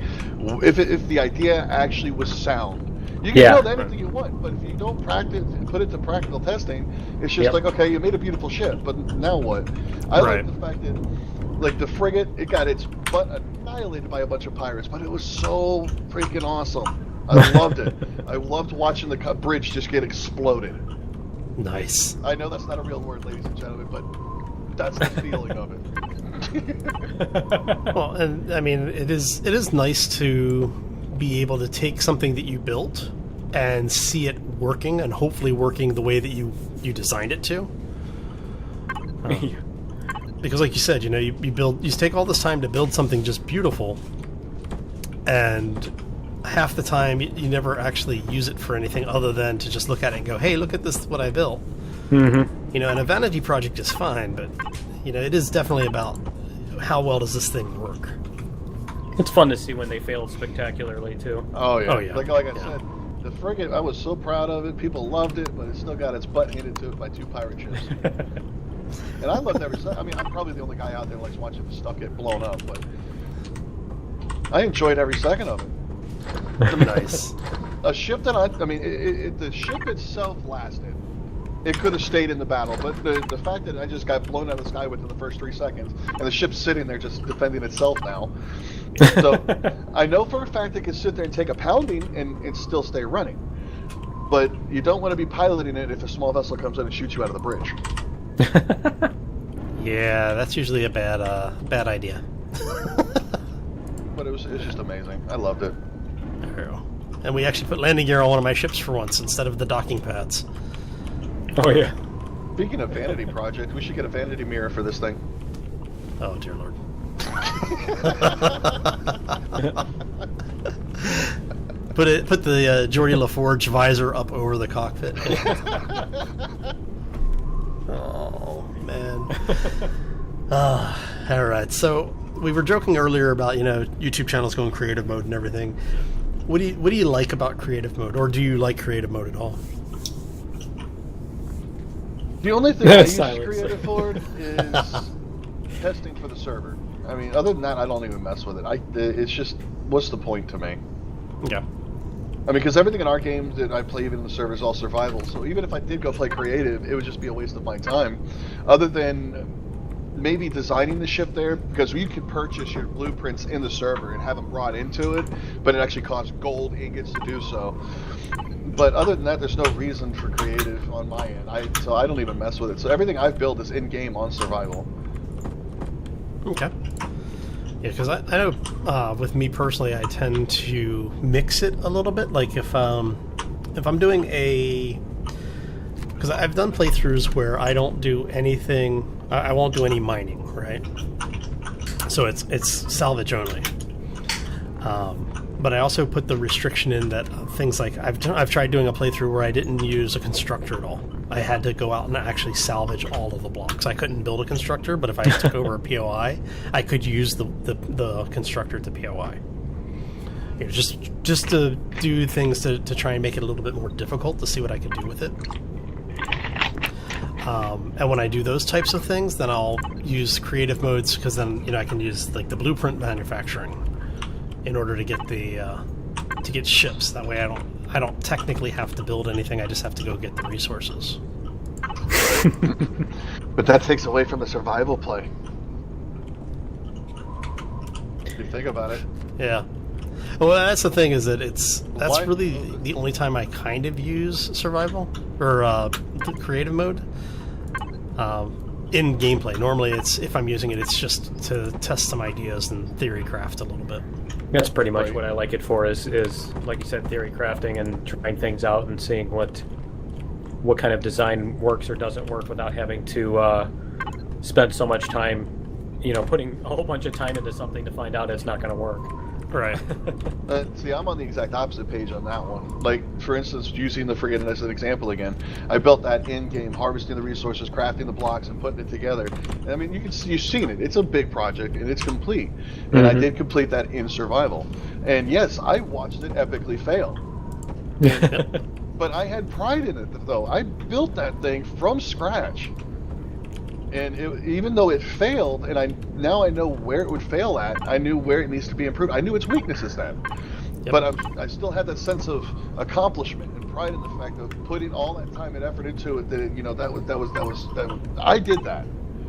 if the idea actually was sound. You can build anything you want, but if you don't practice and put it to practical testing, it's just like, okay, you made a beautiful ship, but now what? I like the fact that, like, the frigate, it got its butt annihilated by a bunch of pirates, but it was so freaking awesome. I loved it. I loved watching the bridge just get exploded. Nice. I know that's not a real word, ladies and gentlemen, but that's the feeling of it. Well, and I mean, it is nice to be able to take something that you built and see it working, and hopefully working the way that you designed it to. Because, like you said, you know, you take all this time to build something just beautiful, and half the time you never actually use it for anything other than to just look at it and go, "Hey, look at this! What I built." Mm-hmm. You know, and a vanity project is fine, but you know, it is definitely about how well does this thing work. It's fun to see when they fail spectacularly too. Oh yeah. Oh, yeah. Like I said, the frigate, I was so proud of it. People loved it, but it still got its butt handed to it by 2 pirate ships. And I loved every second. I mean, I'm probably the only guy out there who likes watching the stuff get blown up, but I enjoyed every second of it. Nice. A ship that I mean, the ship itself lasted. It could have stayed in the battle, but the fact that I just got blown out of the sky within the first 3 seconds, and the ship's sitting there just defending itself now. So I know for a fact it can sit there and take a pounding and still stay running. But you don't want to be piloting it if a small vessel comes in and shoots you out of the bridge. Yeah, that's usually a bad idea. But it was just amazing. I loved it. And we actually put landing gear on one of my ships for once instead of the docking pads. Oh yeah. Speaking of vanity project, we should get a vanity mirror for this thing. Oh dear lord. Put the Geordie LaForge visor up over the cockpit. Oh man. All right. So we were joking earlier about, you know, YouTube channels going creative mode and everything. What do you like about creative mode, or do you like creative mode at all? The only thing I use Silence. creative for is testing for the server. I mean, other than that, I don't even mess with it. It's just, what's the point to me? Yeah. I mean, because everything in our games that I play, even in the server, is all survival. So even if I did go play creative, it would just be a waste of my time. Other than maybe designing the ship there, because you can purchase your blueprints in the server and have them brought into it, but it actually costs gold ingots to do so. But other than that, there's no reason for creative on my end. So I don't even mess with it. So everything I've built is in-game on survival. Okay. Yeah, because I know with me personally, I tend to mix it a little bit. Like if I'm doing because I've done playthroughs where I don't do anything. I won't do any mining, right? So it's salvage only. But but I also put the restriction in that things like I've tried doing a playthrough where I didn't use a constructor at all. I had to go out and actually salvage all of the blocks. I couldn't build a constructor, but if I took over a POI, I could use the constructor to POI. You know, just to do things to try and make it a little bit more difficult to see what I could do with it. And when I do those types of things, then I'll use creative modes, because then I can use like the blueprint manufacturing in order to get to get ships. That way I don't technically have to build anything. I just have to go get the resources. But that takes away from the survival play. If you think about it. Yeah. Well, that's the thing, is that that's really the only time I kind of use survival or the creative mode in gameplay. Normally, if I'm using it, it's just to test some ideas and theory craft a little bit. That's pretty much what I like it for. Is like you said, theory crafting and trying things out and seeing what kind of design works or doesn't work without having to spend so much time, putting a whole bunch of time into something to find out it's not going to work. Right. See, I'm on the exact opposite page on that one. Like, for instance, using the frigate as an example again, I built that in-game, harvesting the resources, crafting the blocks, and putting it together. And, I mean, you've seen it. It's a big project, and it's complete. And I did complete that in survival. And yes, I watched it epically fail. But I had pride in it, though. I built that thing from scratch. And even though it failed, and now I know where it would fail at, I knew where it needs to be improved. I knew its weaknesses then. Yep. But I still had that sense of accomplishment and pride in the fact of putting all that time and effort into it. That I did that,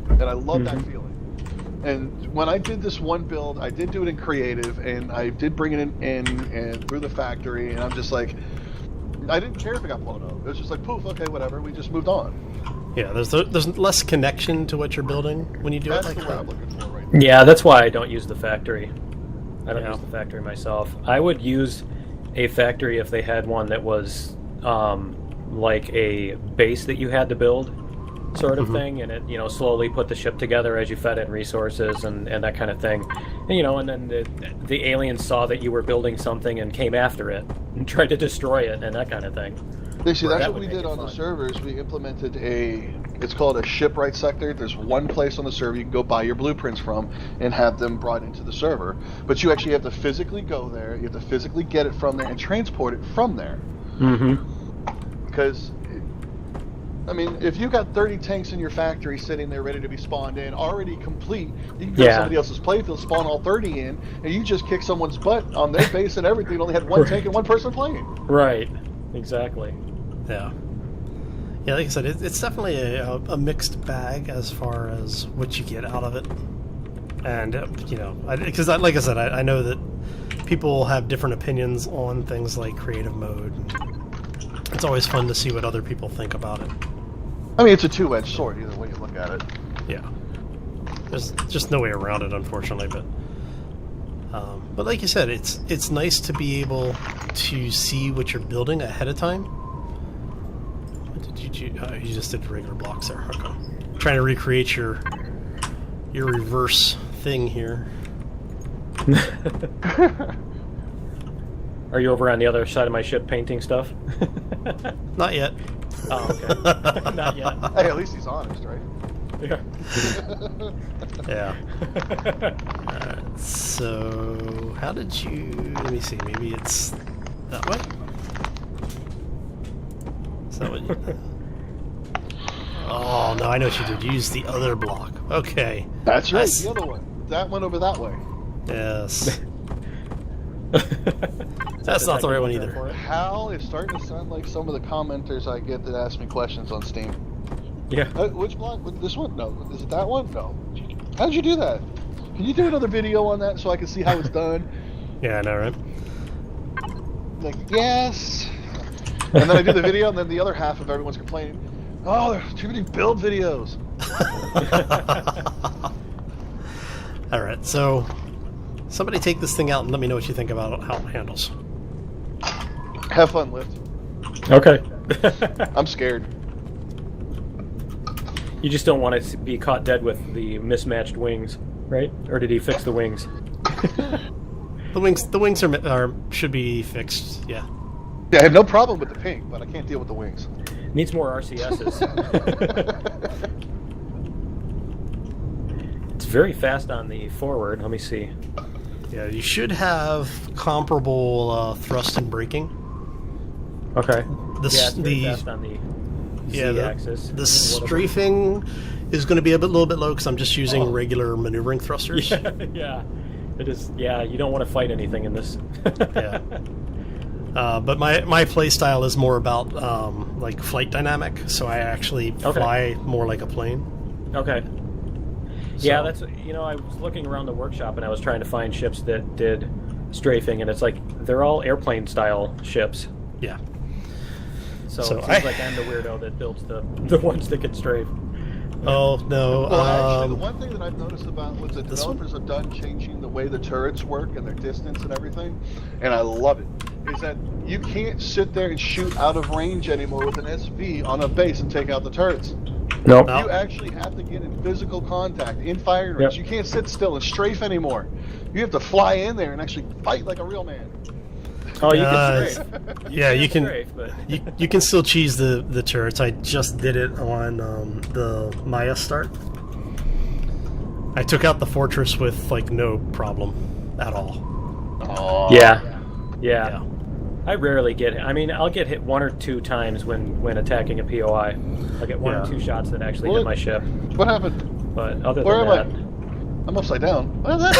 and I love that feeling. And when I did this one build, I did do it in creative, and I did bring it in and through the factory, and I'm just like, I didn't care if it got blown up. It was just like, poof, okay, whatever. We just moved on. Yeah, there's less connection to what you're building when you do it like that. That's what I'm looking for right now. Yeah, that's why I don't use the factory. I don't use the factory myself. I would use a factory if they had one that was like a base that you had to build, sort of thing, and it slowly put the ship together as you fed in resources and that kind of thing. And, and then the aliens saw that you were building something and came after it and tried to destroy it and that kind of thing. See, that's what we did on the servers. We implemented it's called a shipwright sector. There's one place on the server you can go buy your blueprints from and have them brought into the server. But you actually have to physically go there. You have to physically get it from there and transport it from there. Because, I mean, if you got 30 tanks in your factory sitting there ready to be spawned in, already complete, you can go to somebody else's playfield, spawn all 30 in, and you just kick someone's butt on their base and everything. Only had one tank and one person playing. Right. Exactly. Yeah. Yeah, like I said, it's definitely a mixed bag as far as what you get out of it. And, because like I said, I know that people have different opinions on things like creative mode. It's always fun to see what other people think about it. I mean, it's a two-edged sword, either way you look at it. Yeah. There's just no way around it, unfortunately, but like you said, it's nice to be able to see what you're building ahead of time. What did you just did regular blocks there. Okay. Trying to recreate your reverse thing here. Are you over on the other side of my ship painting stuff? Not yet. Oh, okay. Not yet. Hey, at least he's honest, right? Yeah. Yeah. Alright, so how did you... Let me see, maybe it's that way? Is that what you... Oh, no, I know what you did. You used the other block. Okay. That's right, the other one. That one over that way. Yes. That's not the right one either. Hal is starting to sound like some of the commenters I get that ask me questions on Steam. Yeah. Which block? This one? No. Is it that one? No. How did you do that? Can you do another video on that so I can see how it's done? Yeah, I know, right? Like, yes. And then I do the video, and then the other half of everyone's complaining, oh, there's too many build videos. Alright, so somebody take this thing out and let me know what you think about how it handles. Have fun, Lift. Okay. I'm scared. You just don't want to be caught dead with the mismatched wings, right? Or did he fix the wings? The wings should be fixed. Yeah. Yeah, I have no problem with the pink, but I can't deal with the wings. Needs more RCSs. It's very fast on the forward. Let me see. Yeah, you should have comparable thrust and braking. Okay. It's very fast on the Z-axis. The strafing is going to be little bit low because I'm just using regular maneuvering thrusters. Yeah. It is. Yeah, you don't want to fight anything in this. Yeah. But my play style is more about like flight dynamic, so I actually fly more like a plane. Okay. Yeah, that's I was looking around the workshop and I was trying to find ships that did strafing, and it's like they're all airplane style ships. Yeah. So it seems like I'm the weirdo that builds the ones that can strafe. Oh no! Well, actually, the one thing that I've noticed about what the developers have done, changing the way the turrets work and their distance and everything, and I love it, is that you can't sit there and shoot out of range anymore with an SV on a base and take out the turrets. Nope. You actually have to get in physical contact, in firing range. You can't sit still and strafe anymore. You have to fly in there and actually fight like a real man. Oh, you can strafe. Yeah, you can. Strafe, but... you can still cheese the turrets. I just did it on the Maya start. I took out the fortress with like no problem at all. Oh. Yeah. I rarely get hit. I mean, I'll get hit 1 or 2 times when attacking a POI. I'll get 1 or 2 shots that actually hit my ship. What happened? But other Where than that... I'm upside down. What is that?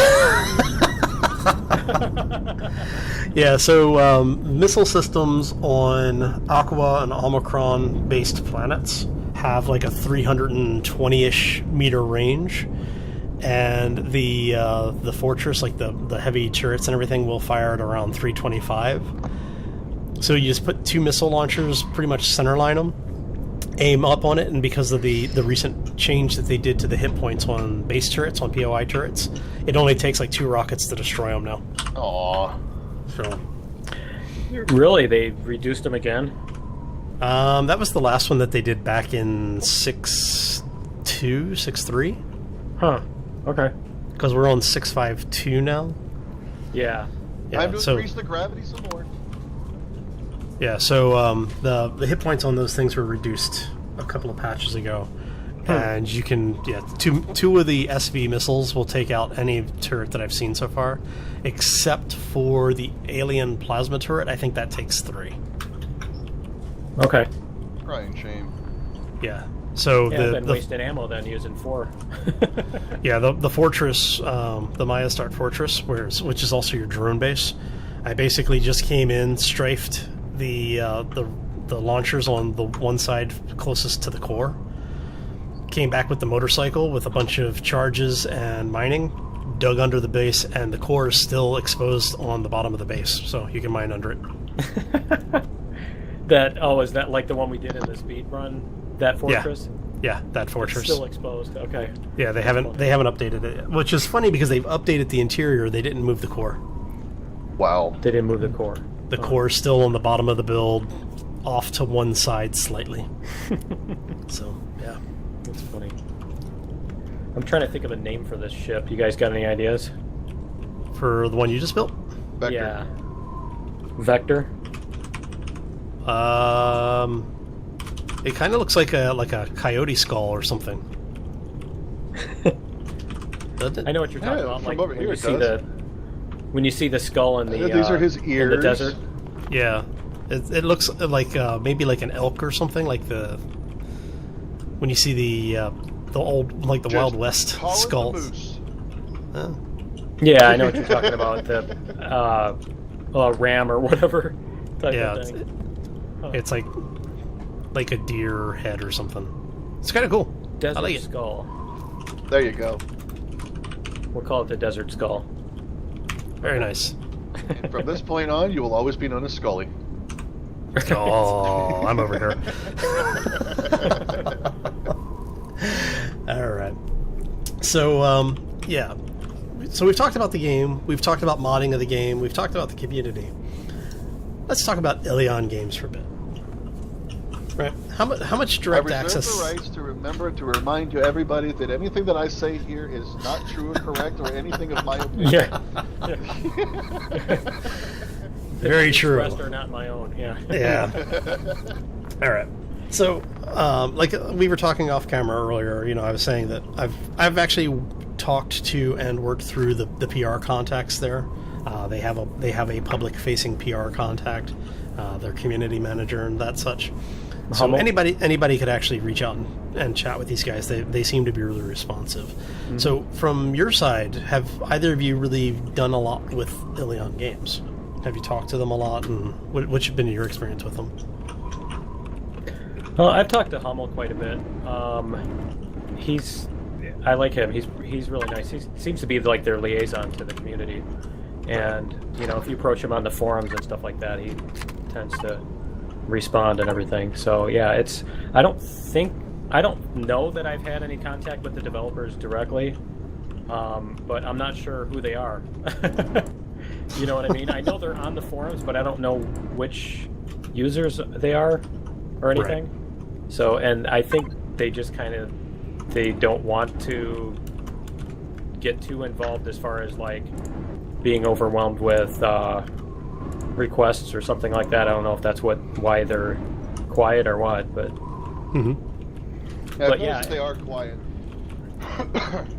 Yeah, so missile systems on Aqua and Omicron based planets have like a 320-ish meter range, and the fortress, like the heavy turrets and everything, will fire at around 325. So you just put 2 missile launchers, pretty much centerline them, aim up on it, and because of the recent change that they did to the hit points on base turrets, on POI turrets, it only takes like 2 rockets to destroy them now. Aww. So, really, they reduced them again? that was the last one that they did back in 6.2, 6.3. Huh. Okay. Because we're on 6.5.2 now. Yeah. Time to increase the gravity some more. Yeah, so the hit points on those things were reduced a couple of patches ago, and you can two of the SV missiles will take out any turret that I've seen so far, except for the alien plasma turret. I think that takes 3. Okay. Crying shame. Yeah. So I've been wasting ammo then using 4. Yeah, the fortress, the Maya Start Fortress, which is also your drone base. I basically just came in, strafed the launchers on the one side closest to the core. Came back with the motorcycle with a bunch of charges and mining, dug under the base, and the core is still exposed on the bottom of the base, so you can mine under it. Is that like the one we did in the speed run? That fortress? Yeah, that fortress. It's still exposed. Okay. Yeah, they haven't updated it, which is funny because they've updated the interior. They didn't move the core. Wow. They didn't move the core. The core is still on the bottom of the build, off to one side slightly. So, yeah. That's funny. I'm trying to think of a name for this ship. You guys got any ideas? For the one you just built? Vector. Yeah. Vector? It kind of looks like a coyote skull or something. Doesn't it? I know what you're talking about. From Like over when here you it see does. when you see the skull in the These are his ears. in the desert. Yeah, it looks like maybe like an elk or something. Like when you see the old like the Just Wild West call it the skulls. moose. Oh. Yeah, I know what you're talking about. The ram or whatever type of thing. It's like a deer head or something. It's kind of cool. Desert I like it. skull. There you go. We'll call it the desert skull. Very nice. And from this point on, you will always be known as Scully. Oh, I'm over here. All right. So, yeah. So we've talked about the game. We've talked about modding of the game. We've talked about the community. Let's talk about Eleon games for a bit. Right. How much I direct reserve access? the rights to remember to remind you, everybody, that anything that I say here is not true or correct or anything of my opinion. Yeah. Very true. Expressed or not my own. Yeah. Yeah. All right. So, like we were talking off camera earlier, I was saying that I've actually talked to and worked through the PR contacts there. They have a public facing PR contact, their community manager and that such. So anybody could actually reach out and chat with these guys. They seem to be really responsive. Mm-hmm. So from your side, have either of you really done a lot with Eleon Games? Have you talked to them a lot, and what's been your experience with them? Well, I've talked to Hummel quite a bit. I like him. He's really nice. He seems to be like their liaison to the community. And if you approach him on the forums and stuff like that, he tends to respond and everything. So yeah, I don't know that I've had any contact with the developers directly, but I'm not sure who they are. You know what I mean? I know they're on the forums, but I don't know which users they are or anything. Right. So, and I think they just they don't want to get too involved as far as like being overwhelmed with requests or something like that. I don't know if that's why they're quiet or what, but yeah, but yeah, they are quiet.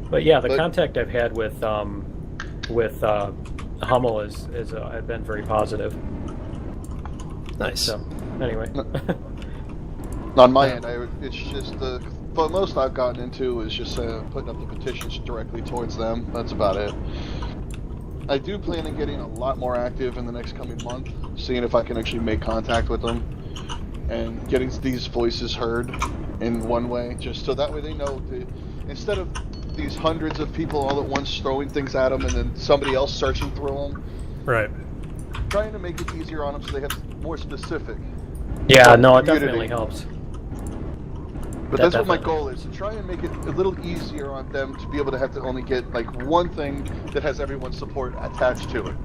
But yeah, the contact I've had with Hummel has been very positive. Nice. So anyway, on my end, it's just the most I've gotten into is just putting up the petitions directly towards them. That's about it. I do plan on getting a lot more active in the next coming month, seeing if I can actually make contact with them and getting these voices heard in one way, just so that way they know instead of these hundreds of people all at once throwing things at them and then somebody else searching through them. Right. Trying to make it easier on them so they have more specific. Yeah, no, it definitely helps. But that's what my goal is, to try and make it a little easier on them to be able to have to only get like one thing that has everyone's support attached to it.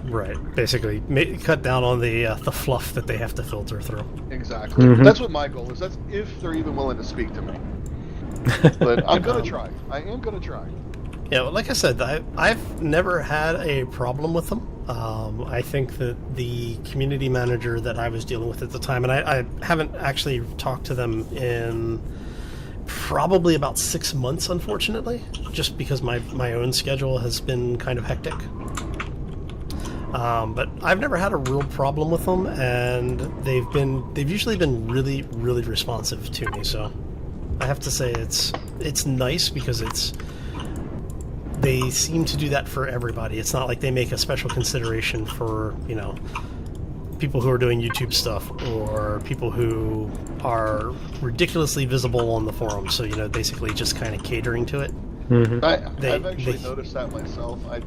Right. Basically, cut down on the fluff that they have to filter through. Exactly. Mm-hmm. That's what my goal is. That's if they're even willing to speak to me. But I'm going to try. I am going to try. Yeah, well, like I said, I've never had a problem with them. I think that the community manager that I was dealing with at the time, and I haven't actually talked to them in probably about 6 months, unfortunately, just because my own schedule has been kind of hectic. But I've never had a real problem with them, and they've usually been really, really responsive to me. So I have to say it's nice because they seem to do that for everybody. It's not like they make a special consideration for, people who are doing YouTube stuff or people who are ridiculously visible on the forum. So, basically just kind of catering to it. Mm-hmm. I've actually noticed that myself. I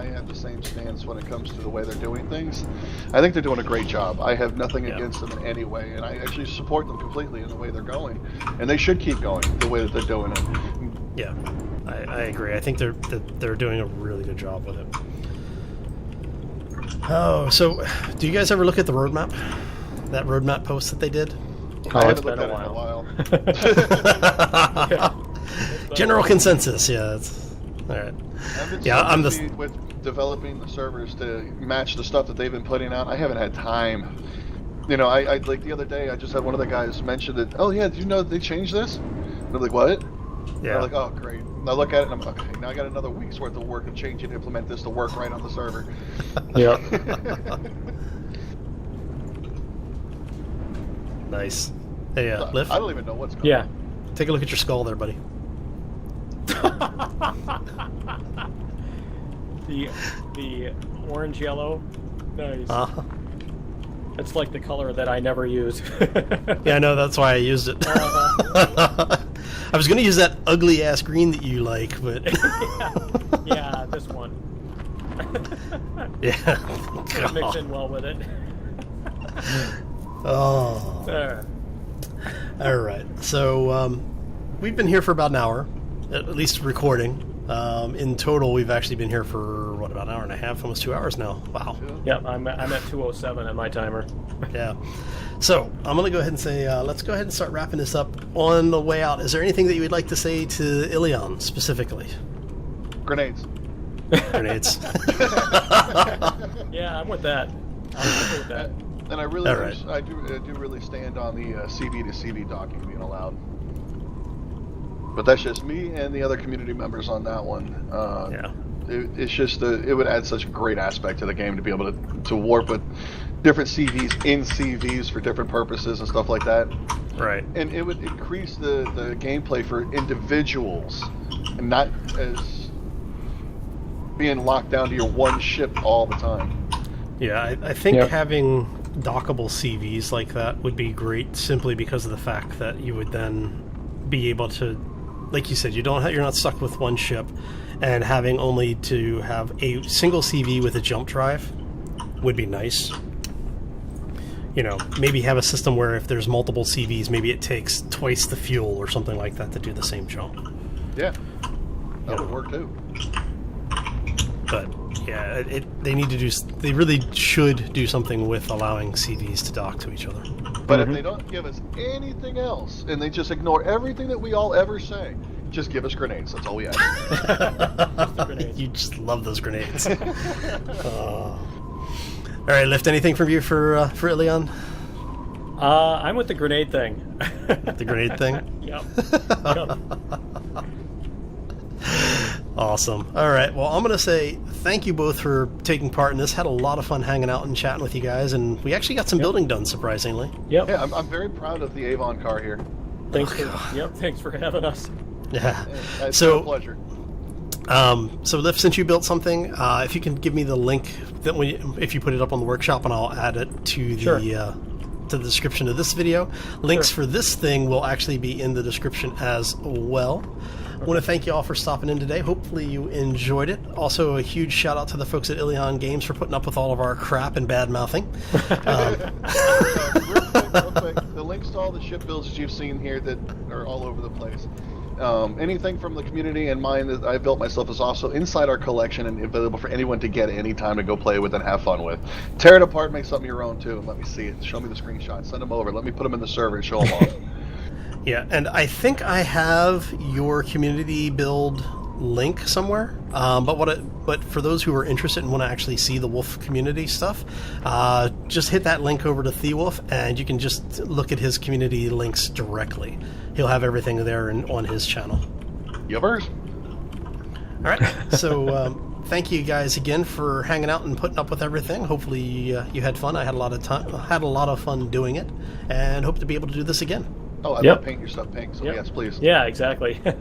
have the same stance when it comes to the way they're doing things. I think they're doing a great job. I have nothing against them in any way, and I actually support them completely in the way they're going. And they should keep going the way that they're doing it. Yeah, I agree. I think they're doing a really good job with it. Oh, so do you guys ever look at the roadmap? That roadmap post that they did? I haven't looked at it in a while. Yeah. General consensus, yeah. All right. I'm busy with developing the servers to match the stuff that they've been putting out. I haven't had time. I like the other day, I just had one of the guys mention that. Oh yeah, do you know they changed this? And I'm like, what? Yeah. I'm like, oh great. And I look at it and I'm like, okay, now I got another week's worth of work of changing to implement this to work right on the server. Yeah. Nice. Hey, Lift? I don't even know what's going on. Yeah. Take a look at your skull there, buddy. the orange yellow. Nice. Uh-huh. It's like the color that I never use. Yeah, I know, that's why I used it. I was going to use that ugly ass green that you like, but yeah, this one. Yeah. Mix in well with it. Oh. All right. So we've been here for about an hour, at least recording. In total, we've actually been here for, what, about an hour and a half, almost 2 hours now. Wow. Yep, I'm at 2:07 on my timer. Yeah. So, I'm going to go ahead and say, let's go ahead and start wrapping this up. On the way out, is there anything that you would like to say to Eleon specifically? Grenades. Grenades. Yeah, I'm with that. I'm with that. And I really, All right. I do really stand on the CV to CV docking being allowed. But that's just me and the other community members on that one. Yeah. It's just it would add such a great aspect to the game to be able to warp with different CVs in CVs for different purposes and stuff like that. Right. And it would increase the gameplay for individuals, and not as being locked down to your one ship all the time. Yeah, I think Yep. having dockable CVs like that would be great, simply because of the fact that you would then be able to, like you said, you're not stuck with one ship, and having only to have a single CV with a jump drive would be nice. You know, maybe have a system where if there's multiple CVs, maybe it takes twice the fuel or something like that to do the same jump. Yeah, that would work too. But yeah, they really should do something with allowing CVs to dock to each other. But if they don't give us anything else, and they just ignore everything that we all ever say, just give us grenades. That's all we ask. You just love those grenades. All right, Lift, anything from you for Eleon? I'm with the grenade thing. The grenade thing? Yep. Awesome. All right, well, I'm going to say thank you both for taking part in this. Had a lot of fun hanging out and chatting with you guys, and we actually got some building done, surprisingly. Yep. Yeah, I'm very proud of the Avon car here. Thanks for having us. Yeah. It's So- been a pleasure. So Lift, since you built something, if you can give me the link that if you put it up on the workshop, and I'll add it to the Sure. to the description of this video. Links for this thing will actually be in the description as well. I want to thank you all for stopping in today. Hopefully you enjoyed it. Also, a huge shout out to the folks at Eleon Games for putting up with all of our crap and bad mouthing. Real quick, the links to all the ship builds that you've seen here that are all over the place. Anything from the community and mine that I built myself is also inside our collection and available for anyone to get any time to go play with and have fun with. Tear it apart, make something your own too, and let me see it. Show me the screenshots, send them over, let me put them in the server and show them off. Yeah, and I think I have your community build link somewhere. But for those who are interested and want to actually see the Wolf community stuff, just hit that link over to TheeWolf, and you can just look at his community links directly. He'll have everything there on his channel. Yubbers. All right, so thank you guys again for hanging out and putting up with everything. Hopefully you had fun. I had a lot of fun doing it, and hope to be able to do this again. Oh, I Yep. love painting your stuff pink, so Yep. yes, please. Yeah, exactly. Yeah.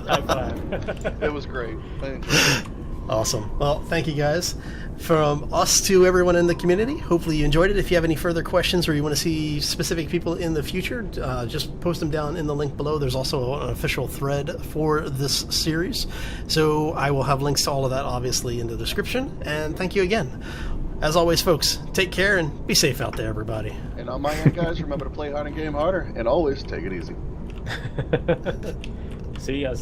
High five. It was great. I enjoyed it. Awesome. Well, thank you guys. From us to everyone in the community, hopefully you enjoyed it. If you have any further questions or you want to see specific people in the future, just post them down in the link below. There's also an official thread for this series. So I will have links to all of that, obviously, in the description. And thank you again. As always, folks, take care and be safe out there, everybody. And on my end, guys, remember to play hard and game harder, and always take it easy. See ya.